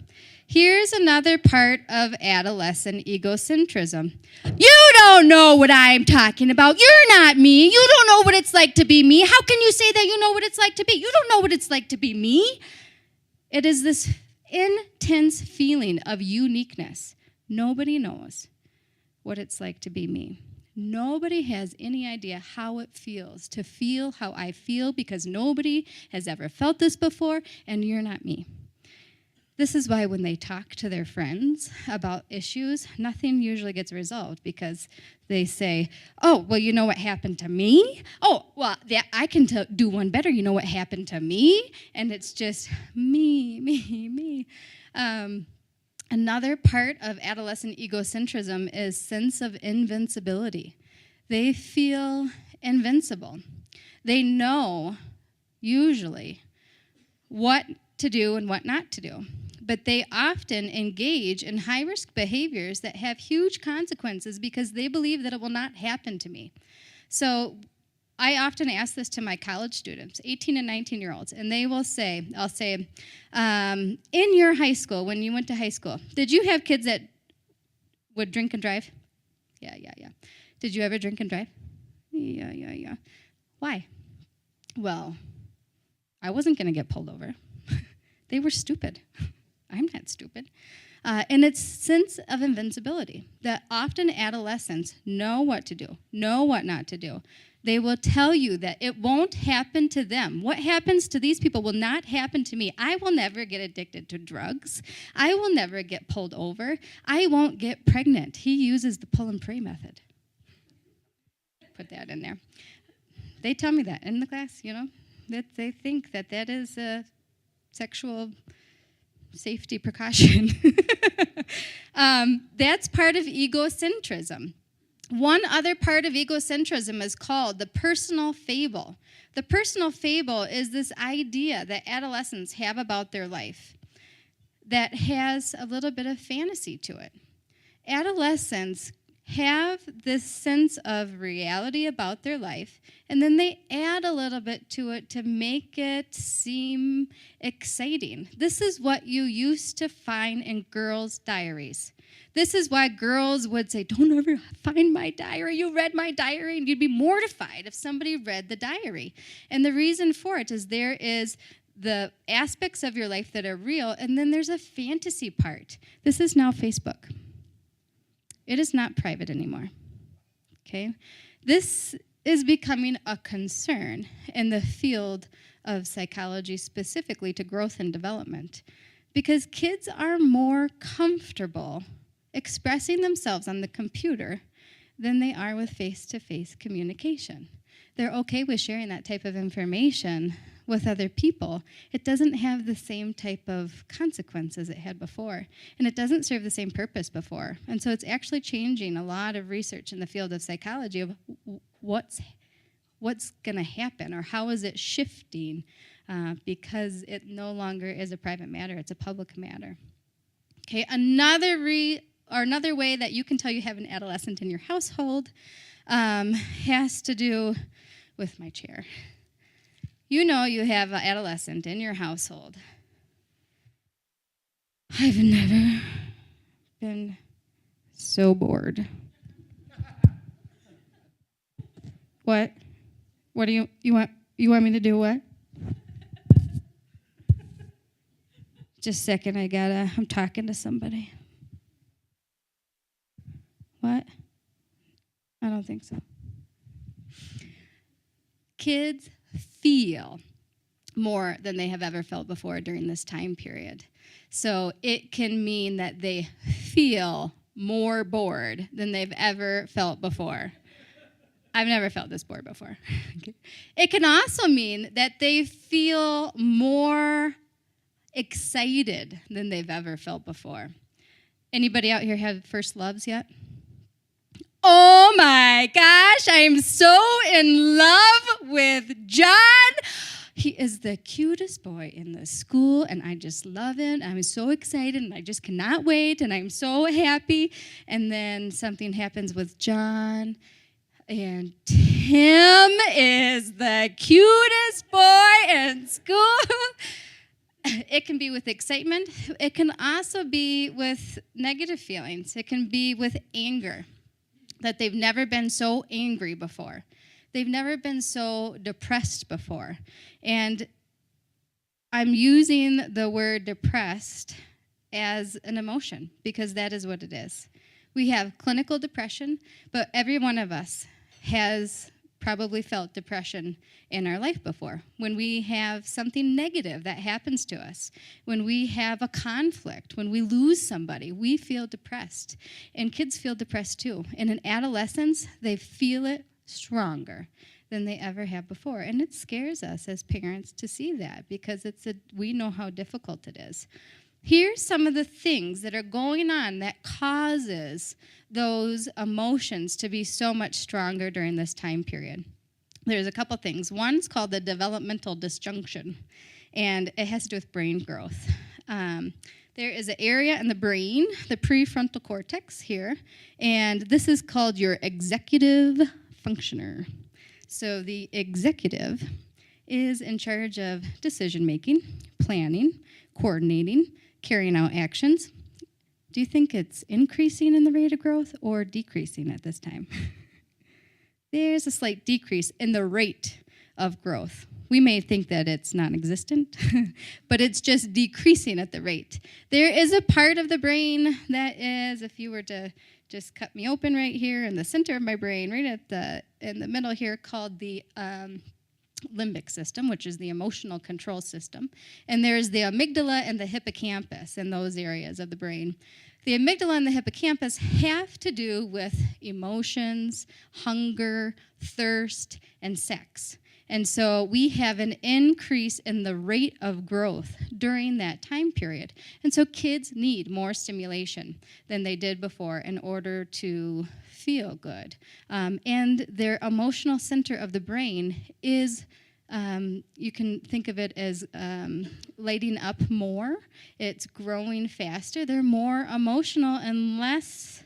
Here's another part of adolescent egocentrism. You don't know what I'm talking about. You're not me. You don't know what it's like to be me. How can you say that you know what it's like to be? You don't know what it's like to be me. It is this intense feeling of uniqueness. Nobody knows what it's like to be me. Nobody has any idea how it feels to feel how I feel because nobody has ever felt this before, and you're not me. This is why when they talk to their friends about issues, nothing usually gets resolved because they say, oh, well, you know what happened to me? Oh, well, I can do one better. You know what happened to me? And it's just me. Another part of adolescent egocentrism is sense of invincibility. They feel invincible. They know, usually, what to do and what not to do. But they often engage in high-risk behaviors that have huge consequences because they believe that it will not happen to me. So I often ask this to my college students, 18 and 19-year-olds, and they will say, I'll say, in your high school, when you went to high school, did you have kids that would drink and drive? Yeah. Did you ever drink and drive? Yeah. Why? Well, I wasn't going to get pulled over. They were stupid. I'm not stupid. And it's sense of invincibility that often adolescents know what to do, know what not to do. They will tell you that it won't happen to them. What happens to these people will not happen to me. I will never get addicted to drugs. I will never get pulled over. I won't get pregnant. He uses the pull and pray method. Put that in there. They tell me that in the class, that they think that is a sexual safety precaution. That's part of egocentrism. One other part of egocentrism is called the personal fable. The personal fable is this idea that adolescents have about their life that has a little bit of fantasy to it. Adolescents have this sense of reality about their life, and then they add a little bit to it to make it seem exciting. This is what you used to find in girls' diaries. This is why girls would say, don't ever find my diary. You read my diary, and you'd be mortified if somebody read the diary. And the reason for it is there is the aspects of your life that are real, and then there's a fantasy part. This is now Facebook. It is not private anymore, okay? This is becoming a concern in the field of psychology, specifically to growth and development, because kids are more comfortable expressing themselves on the computer than they are with face-to-face communication. They're okay with sharing that type of information with other people. It doesn't have the same type of consequences it had before, and it doesn't serve the same purpose before. And so it's actually changing a lot of research in the field of psychology of what's going to happen, or how is it shifting, because it no longer is a private matter, it's a public matter. Okay, another way that you can tell you have an adolescent in your household has to do with my chair. You know you have an adolescent in your household. I've never been so bored. What? What do you want me to do what? Just a second, I'm talking to somebody. What? I don't think so. Kids feel more than they have ever felt before during this time period. So it can mean that they feel more bored than they've ever felt before. I've never felt this bored before. It can also mean that they feel more excited than they've ever felt before. Anybody out here have first loves yet? Oh my gosh, I'm so in love with John. He is the cutest boy in the school, and I just love him. I'm so excited, and I just cannot wait, and I'm so happy. And then something happens with John, and Tim is the cutest boy in school. It can be with excitement. It can also be with negative feelings. It can be with anger, that they've never been so angry before. They've never been so depressed before. And I'm using the word depressed as an emotion because that is what it is. We have clinical depression, but every one of us has probably felt depression in our life before. When we have something negative that happens to us, when we have a conflict, when we lose somebody, we feel depressed. And kids feel depressed too. And in adolescence, they feel it stronger than they ever have before. And it scares us as parents to see that because we know how difficult it is. Here's some of the things that are going on that causes those emotions to be so much stronger during this time period. There's a couple things. One's called the developmental disjunction, and it has to do with brain growth. There is an area in the brain, the prefrontal cortex here, and this is called your executive functioner. So the executive is in charge of decision-making, planning, coordinating, carrying out actions. Do you think it's increasing in the rate of growth or decreasing at this time? There's a slight decrease in the rate of growth. We may think that it's non-existent, but it's just decreasing at the rate. There is a part of the brain that is, if you were to just cut me open right here in the center of my brain, right in the middle here, called the limbic system, which is the emotional control system. And there's the amygdala and the hippocampus in those areas of the brain. The amygdala and the hippocampus have to do with emotions, hunger, thirst, and sex. And so we have an increase in the rate of growth during that time period. And so kids need more stimulation than they did before in order to feel good. And their emotional center of the brain is, you can think of it as lighting up more. It's growing faster. They're more emotional and less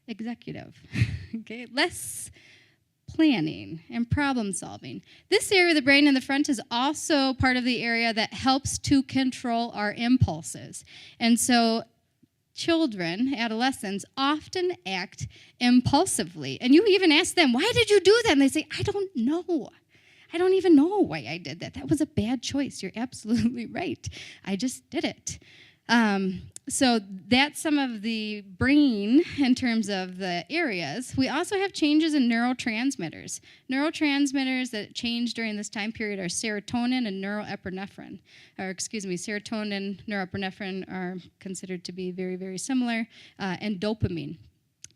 executive, okay? Less planning and problem solving. This area of the brain in the front is also part of the area that helps to control our impulses. And so children, adolescents, often act impulsively. And you even ask them, why did you do that? And they say, I don't know. I don't even know why I did that. That was a bad choice. You're absolutely right. I just did it. So that's some of the brain in terms of the areas. We also have changes in neurotransmitters. Neurotransmitters that change during this time period are serotonin and norepinephrine. Serotonin, norepinephrine are considered to be very, very similar, and dopamine.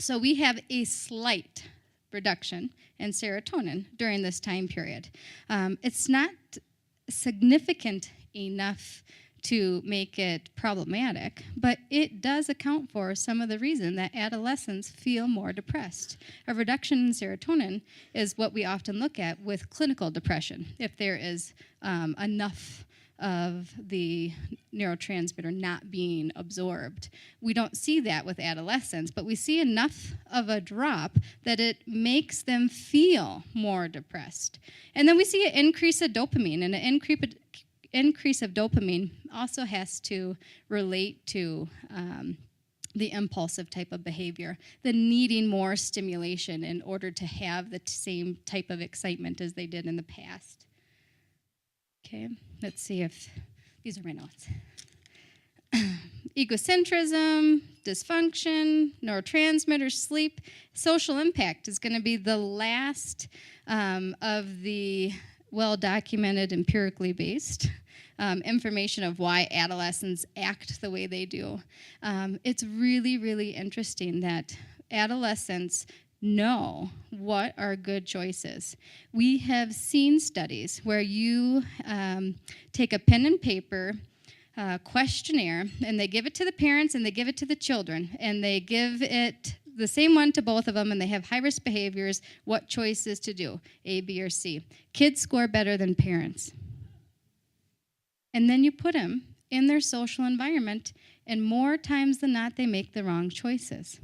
So we have a slight reduction in serotonin during this time period. It's not significant enough to make it problematic, but it does account for some of the reason that adolescents feel more depressed. A reduction in serotonin is what we often look at with clinical depression, if there is enough of the neurotransmitter not being absorbed. We don't see that with adolescents, but we see enough of a drop that it makes them feel more depressed. And then we see an increase of dopamine, and an increase of dopamine also has to relate to the impulsive type of behavior, the needing more stimulation in order to have the same type of excitement as they did in the past. Okay, let's see if these are my notes. Egocentrism, dysfunction, neurotransmitters, sleep, social impact is going to be the last of the well-documented, empirically based information of why adolescents act the way they do. It's really, really interesting that adolescents know what are good choices. We have seen studies where you take a pen and paper questionnaire, and they give it to the parents and they give it to the children, and they give it the same one to both of them, and they have high-risk behaviors, what choices to do, A, B, or C. Kids score better than parents. And then you put them in their social environment, and more times than not, they make the wrong choices.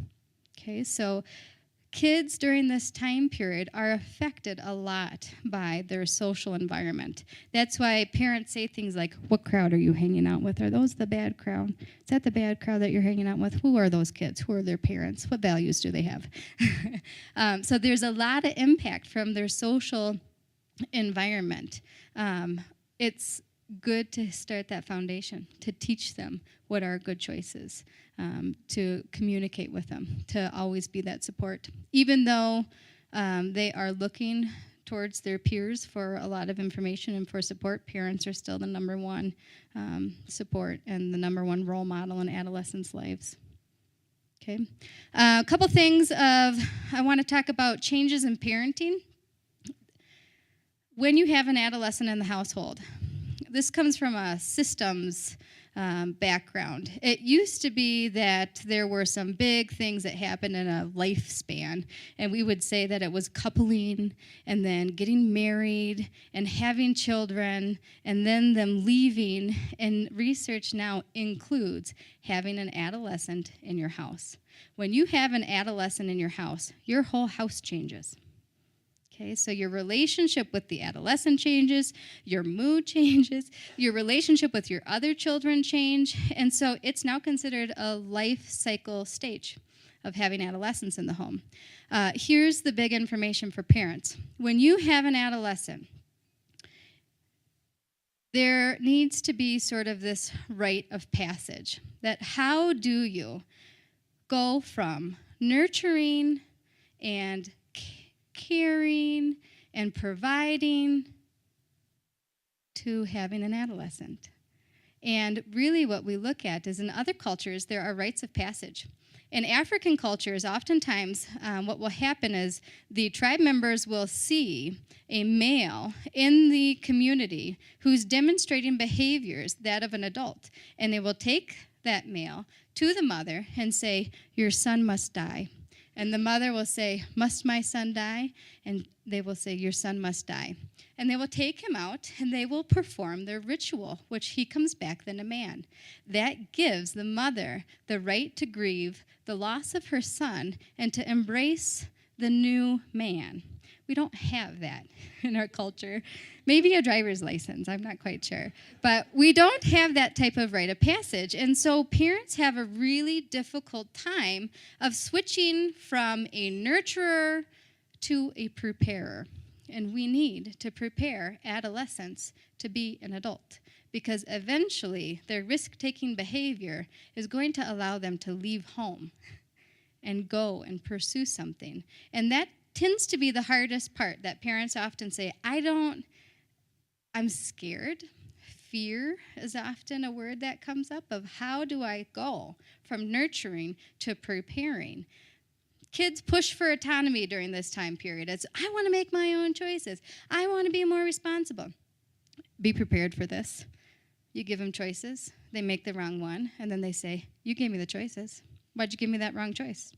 Okay, so Kids during this time period are affected a lot by their social environment. That's why parents say things like, what crowd are you hanging out with? Are those the bad crowd? Is that the bad crowd that you're hanging out with? Who are those kids? Who are their parents? What values do they have? So there's a lot of impact from their social environment. It's good to start that foundation, to teach them what are good choices, to communicate with them, to always be that support. Even though they are looking towards their peers for a lot of information and for support, parents are still the number one support and the number one role model in adolescents' lives. Okay, a couple things I want to talk about changes in parenting. When you have an adolescent in the household, this comes from a systems background. It used to be that there were some big things that happened in a lifespan, and we would say that it was coupling and then getting married and having children and then them leaving, and research now includes having an adolescent in your house. When you have an adolescent in your house, your whole house changes. Okay, so your relationship with the adolescent changes, your mood changes, your relationship with your other children change, and so it's now considered a life cycle stage of having adolescents in the home. Here's the big information for parents. When you have an adolescent, there needs to be sort of this rite of passage, that how do you go from nurturing and caring and providing to having an adolescent. And really what we look at is in other cultures, there are rites of passage. In African cultures, oftentimes what will happen is the tribe members will see a male in the community who's demonstrating behaviors that of an adult. And they will take that male to the mother and say, your son must die. And the mother will say, must my son die? And they will say, your son must die. And they will take him out, and they will perform their ritual, which he comes back then a man. That gives the mother the right to grieve the loss of her son and to embrace the new man. We don't have that in our culture. Maybe a driver's license, I'm not quite sure. But we don't have that type of rite of passage. And so parents have a really difficult time of switching from a nurturer to a preparer. And we need to prepare adolescents to be an adult, because eventually their risk-taking behavior is going to allow them to leave home and go and pursue something. And that tends to be the hardest part, that parents often say, I'm scared. Fear is often a word that comes up of how do I go from nurturing to preparing. Kids push for autonomy during this time period. It's, I want to make my own choices. I want to be more responsible. Be prepared for this. You give them choices. They make the wrong one, and then they say, you gave me the choices. Why'd you give me that wrong choice?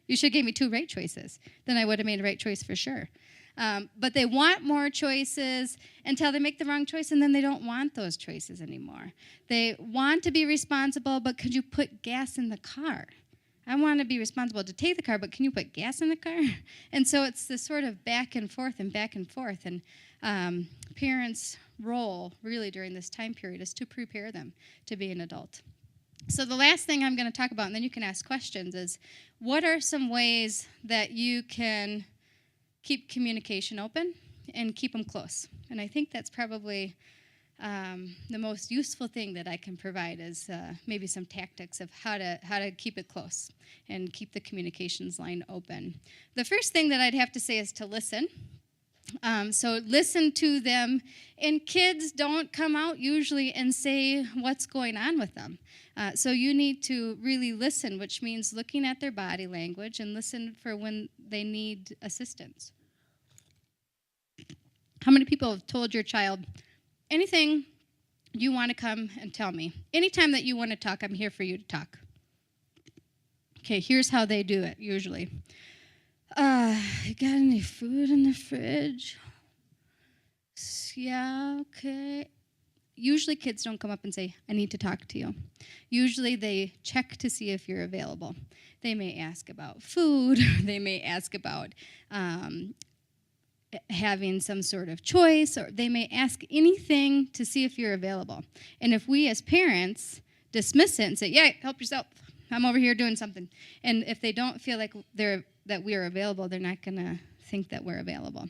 You should have gave me 2 right choices. Then I would have made a right choice for sure. But they want more choices until they make the wrong choice, and then they don't want those choices anymore. They want to be responsible, but could you put gas in the car? I want to be responsible to take the car, but can you put gas in the car? And so it's this sort of back and forth. And parents' role really during this time period is to prepare them to be an adult. So the last thing I'm going to talk about, and then you can ask questions, is what are some ways that you can keep communication open and keep them close? And I think that's probably the most useful thing that I can provide is maybe some tactics of how to keep it close and keep the communications line open. The first thing that I'd have to say is to listen. So listen to them, and kids don't come out usually and say what's going on with them. So you need to really listen, which means looking at their body language and listen for when they need assistance. How many people have told your child, anything you want to come and tell me? Anytime that you want to talk, I'm here for you to talk. Okay, here's how they do it usually. You got any food in the fridge? Yeah, okay. Usually kids don't come up and say, I need to talk to you. Usually they check to see if you're available. They may ask about food. They may ask about having some sort of choice, or they may ask anything to see if you're available. And if we as parents dismiss it and say, yeah, help yourself, I'm over here doing something, and if they don't feel like that we are available, they're not going to think that we're available.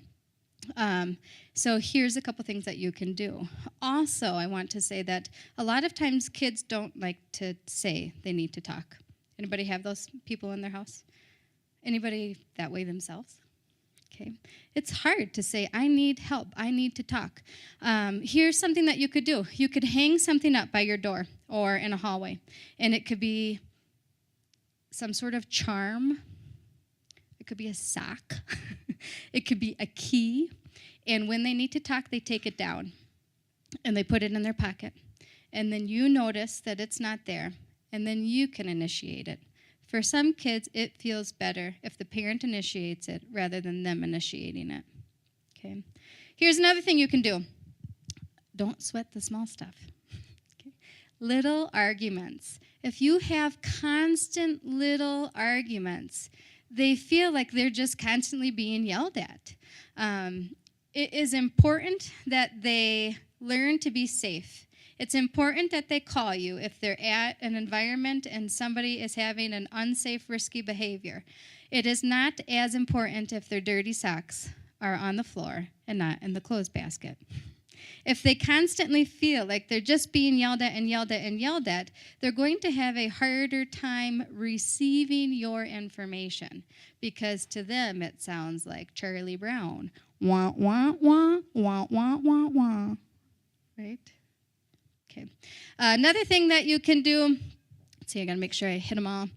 So here's a couple things that you can do. Also, I want to say that a lot of times kids don't like to say they need to talk. Anybody have those people in their house? Anybody that way themselves? Okay. It's hard to say, I need help, I need to talk. Here's something that you could do. You could hang something up by your door or in a hallway, and it could be some sort of charm. It could be a sock. It could be a key. And when they need to talk, they take it down, and they put it in their pocket. And then you notice that it's not there, and then you can initiate it. For some kids, it feels better if the parent initiates it rather than them initiating it. Okay. Here's another thing you can do. Don't sweat the small stuff. Okay. Little arguments. If you have constant little arguments, they feel like they're just constantly being yelled at. It is important that they learn to be safe. It's important that they call you if they're at an environment and somebody is having an unsafe, risky behavior. It is not as important if their dirty socks are on the floor and not in the clothes basket. If they constantly feel like they're just being yelled at and yelled at and yelled at, they're going to have a harder time receiving your information, because to them it sounds like Charlie Brown. Wah, wah, wah, wah, wah, wah, wah. Right? Okay. Another thing that you can do, let's see, I got to make sure I hit them all.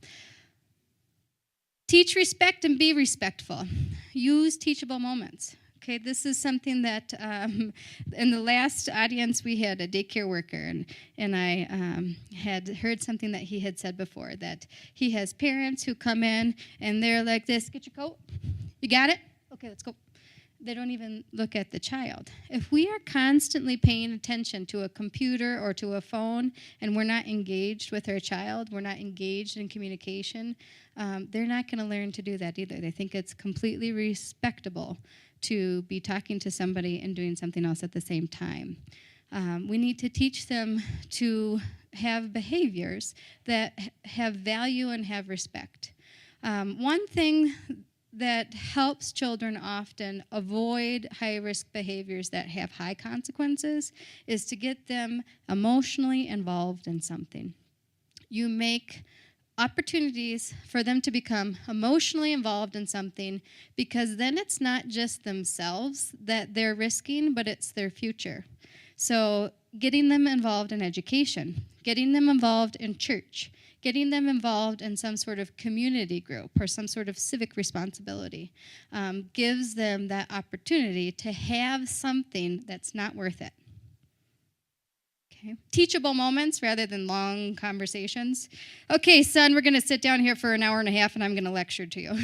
Teach respect and be respectful. Use teachable moments. Okay, this is something that in the last audience we had a daycare worker, and I had heard something that he had said before, that he has parents who come in and they're like this, get your coat, you got it? Okay, let's go. They don't even look at the child. If we are constantly paying attention to a computer or to a phone and we're not engaged with our child, we're not engaged in communication, they're not going to learn to do that either. They think it's completely respectable to be talking to somebody and doing something else at the same time. We need to teach them to have behaviors that have value and have respect. One thing that helps children often avoid high-risk behaviors that have high consequences is to get them emotionally involved in something. You make opportunities for them to become emotionally involved in something, because then it's not just themselves that they're risking, but it's their future. So getting them involved in education, getting them involved in church, getting them involved in some sort of community group or some sort of civic responsibility gives them that opportunity to have something that's not worth it. Okay. Teachable moments rather than long conversations. Okay, son, we're going to sit down here for an hour and a half and I'm going to lecture to you.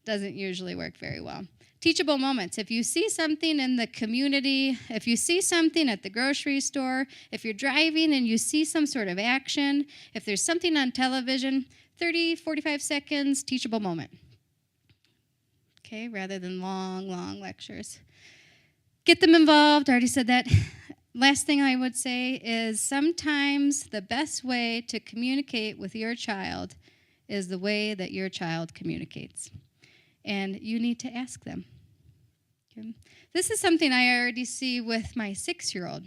Doesn't usually work very well. Teachable moments. If you see something in the community, if you see something at the grocery store, if you're driving and you see some sort of action, if there's something on television, 30, 45 seconds, teachable moment. Okay, rather than long lectures. Get them involved. I already said that. Last thing I would say is sometimes the best way to communicate with your child is the way that your child communicates. And you need to ask them. Okay? This is something I already see with my 6-year-old,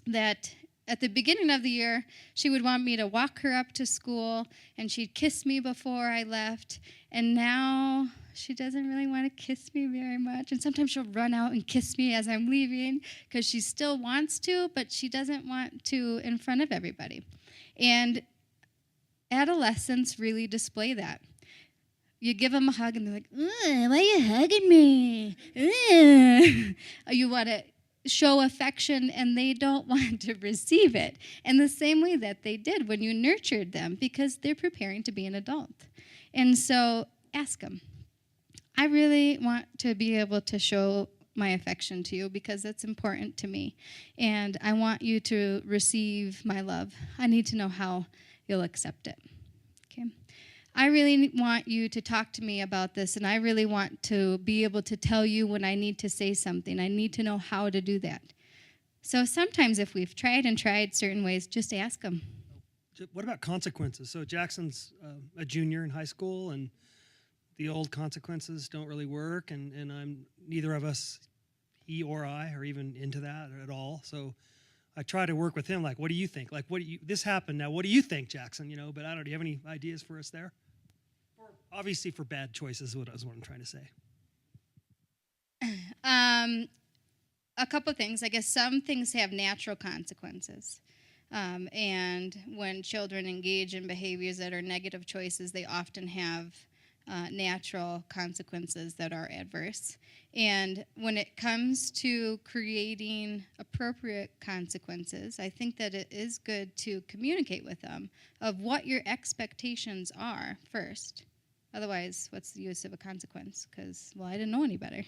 that at the beginning of the year, she would want me to walk her up to school, and she'd kiss me before I left, and now she doesn't really want to kiss me very much, and sometimes she'll run out and kiss me as I'm leaving, because she still wants to, but she doesn't want to in front of everybody. And adolescents really display that. You give them a hug, and they're like, why are you hugging me? You want to show affection, and they don't want to receive it in the same way that they did when you nurtured them, because they're preparing to be an adult. And so ask them, I really want to be able to show my affection to you because it's important to me, and I want you to receive my love. I need to know how you'll accept it. Okay. I really want you to talk to me about this, and I really want to be able to tell you when I need to say something. I need to know how to do that. So sometimes if we've tried and tried certain ways, just ask them. What about consequences? So Jackson's a junior in high school, and the old consequences don't really work, and I'm neither of us, he or I, are even into that at all. So I try to work with him, like, what do you think? Like, this happened now, what do you think, Jackson? But I don't know, do you have any ideas for us there? Obviously for bad choices, what I'm trying to say. A couple things. I guess some things have natural consequences. And when children engage in behaviors that are negative choices, they often have natural consequences that are adverse. And when it comes to creating appropriate consequences, I think that it is good to communicate with them of what your expectations are first. Otherwise, what's the use of a consequence? Because, well, I didn't know any better.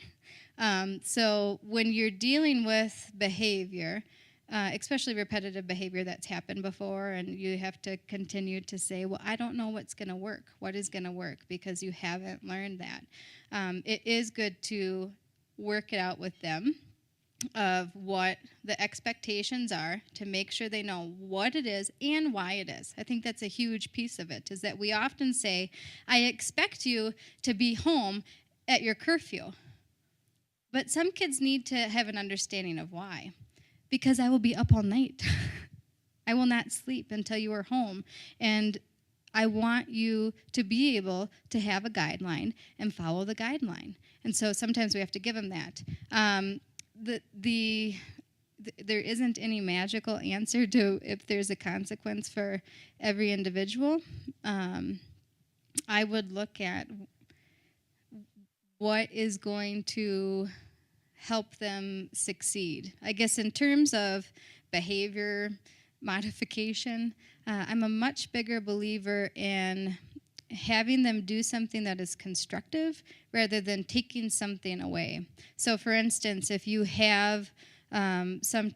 So when you're dealing with behavior, especially repetitive behavior that's happened before, and you have to continue to say, well, I don't know what's going to work. What is going to work? Because you haven't learned that. It is good to work it out with them of what the expectations are to make sure they know what it is and why it is. I think that's a huge piece of it, is that we often say, I expect you to be home at your curfew. But some kids need to have an understanding of why. Because I will be up all night. I will not sleep until you are home. And I want you to be able to have a guideline and follow the guideline. And so sometimes we have to give them that. There isn't any magical answer to if there's a consequence for every individual. I would look at what is going to help them succeed. I guess in terms of behavior modification, I'm a much bigger believer in having them do something that is constructive rather than taking something away. So for instance, if you have some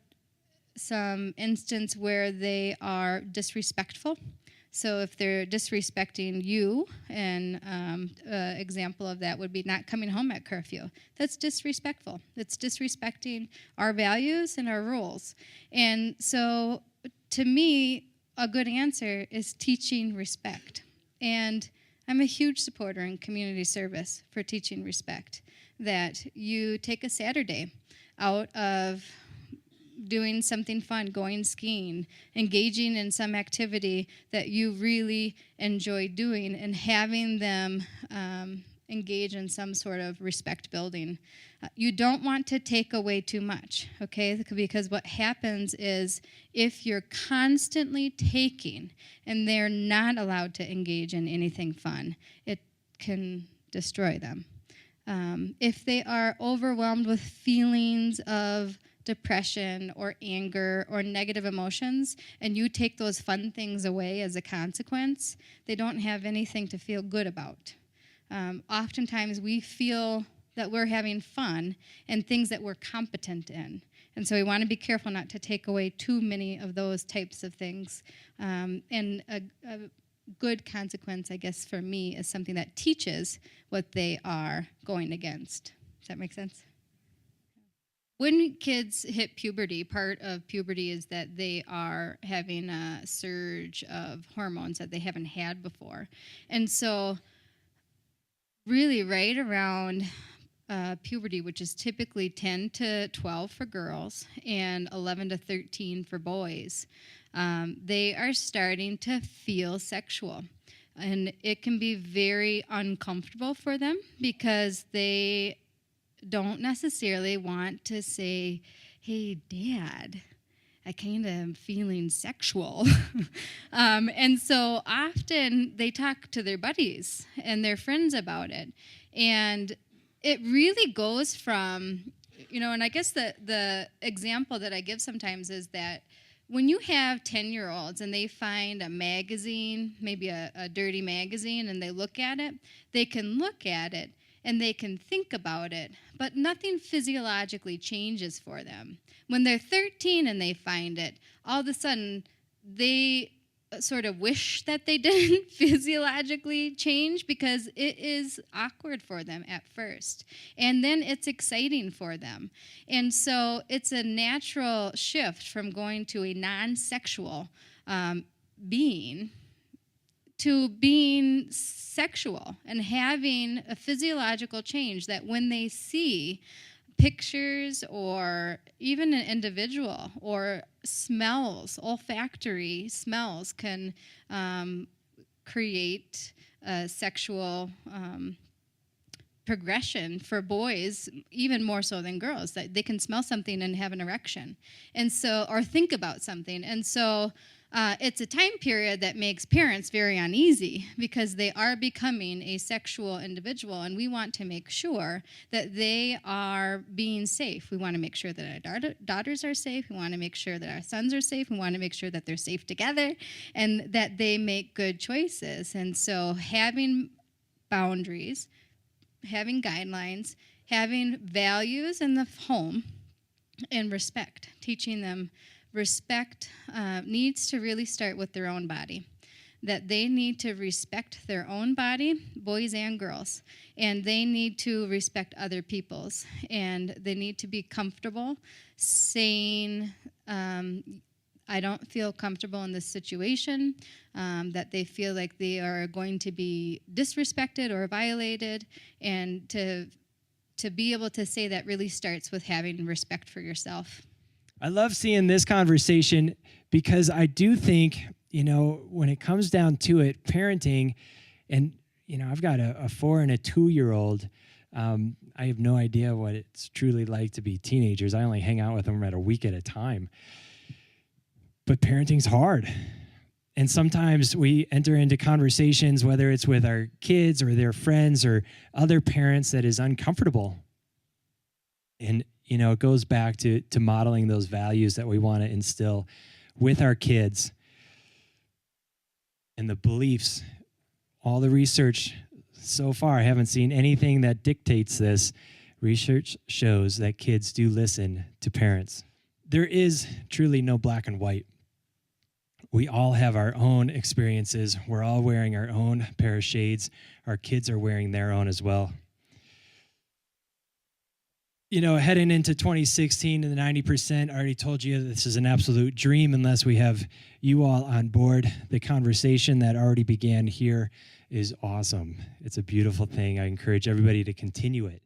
instance where they are disrespectful, so if they're disrespecting you, an example of that would be not coming home at curfew. That's disrespectful. It's disrespecting our values and our rules. And so to me, a good answer is teaching respect. And I'm a huge supporter in community service for teaching respect, that you take a Saturday out of doing something fun, going skiing, engaging in some activity that you really enjoy doing, and having them engage in some sort of respect building. You don't want to take away too much, okay? Because what happens is if you're constantly taking and they're not allowed to engage in anything fun, it can destroy them. If they are overwhelmed with feelings of depression or anger or negative emotions, and you take those fun things away as a consequence, they don't have anything to feel good about. Oftentimes we feel that we're having fun and things that we're competent in. And so we want to be careful not to take away too many of those types of things. And a good consequence, I guess, for me is something that teaches what they are going against. Does that make sense? When kids hit puberty, part of puberty is that they are having a surge of hormones that they haven't had before. And so really right around puberty, which is typically 10 to 12 for girls and 11 to 13 for boys, they are starting to feel sexual. And it can be very uncomfortable for them because they don't necessarily want to say, hey, Dad, I kind of am feeling sexual. And so often they talk to their buddies and their friends about it. And it really goes from, and I guess the example that I give sometimes is that when you have 10-year-olds and they find a magazine, maybe a dirty magazine, and they look at it, they can look at it and they can think about it, but nothing physiologically changes for them. When they're 13 and they find it, all of a sudden they sort of wish that they didn't physiologically change, because it is awkward for them at first. And then it's exciting for them. And so it's a natural shift from going to a non-sexual being to being sexual and having a physiological change, that when they see pictures or even an individual or smells, olfactory smells can create a sexual progression for boys, even more so than girls, that they can smell something and have an erection, and so, or think about something. And so it's a time period that makes parents very uneasy, because they are becoming a sexual individual, and we want to make sure that they are being safe. We want to make sure that our daughters are safe. We want to make sure that our sons are safe. We want to make sure that they're safe together and that they make good choices. And so having boundaries, having guidelines, having values in the home, and respect, teaching them respect needs to really start with their own body, that they need to respect their own body, boys and girls, and they need to respect other people's, and they need to be comfortable saying, I don't feel comfortable in this situation, that they feel like they are going to be disrespected or violated, and to be able to say that really starts with having respect for yourself. I love seeing this conversation, because I do think, when it comes down to it, parenting, and, I've got a 4 and a 2-year-old. I have no idea what it's truly like to be teenagers. I only hang out with them about a week at a time. But parenting's hard. And sometimes we enter into conversations, whether it's with our kids or their friends or other parents, that is uncomfortable. And it goes back to modeling those values that we want to instill with our kids, and the beliefs. All the research so far, I haven't seen anything that dictates this. Research shows that kids do listen to parents. There is truly no black and white. We all have our own experiences. We're all wearing our own pair of shades. Our kids are wearing their own as well. Heading into 2016 and the 90%, I already told you this is an absolute dream unless we have you all on board. The conversation that already began here is awesome. It's a beautiful thing. I encourage everybody to continue it.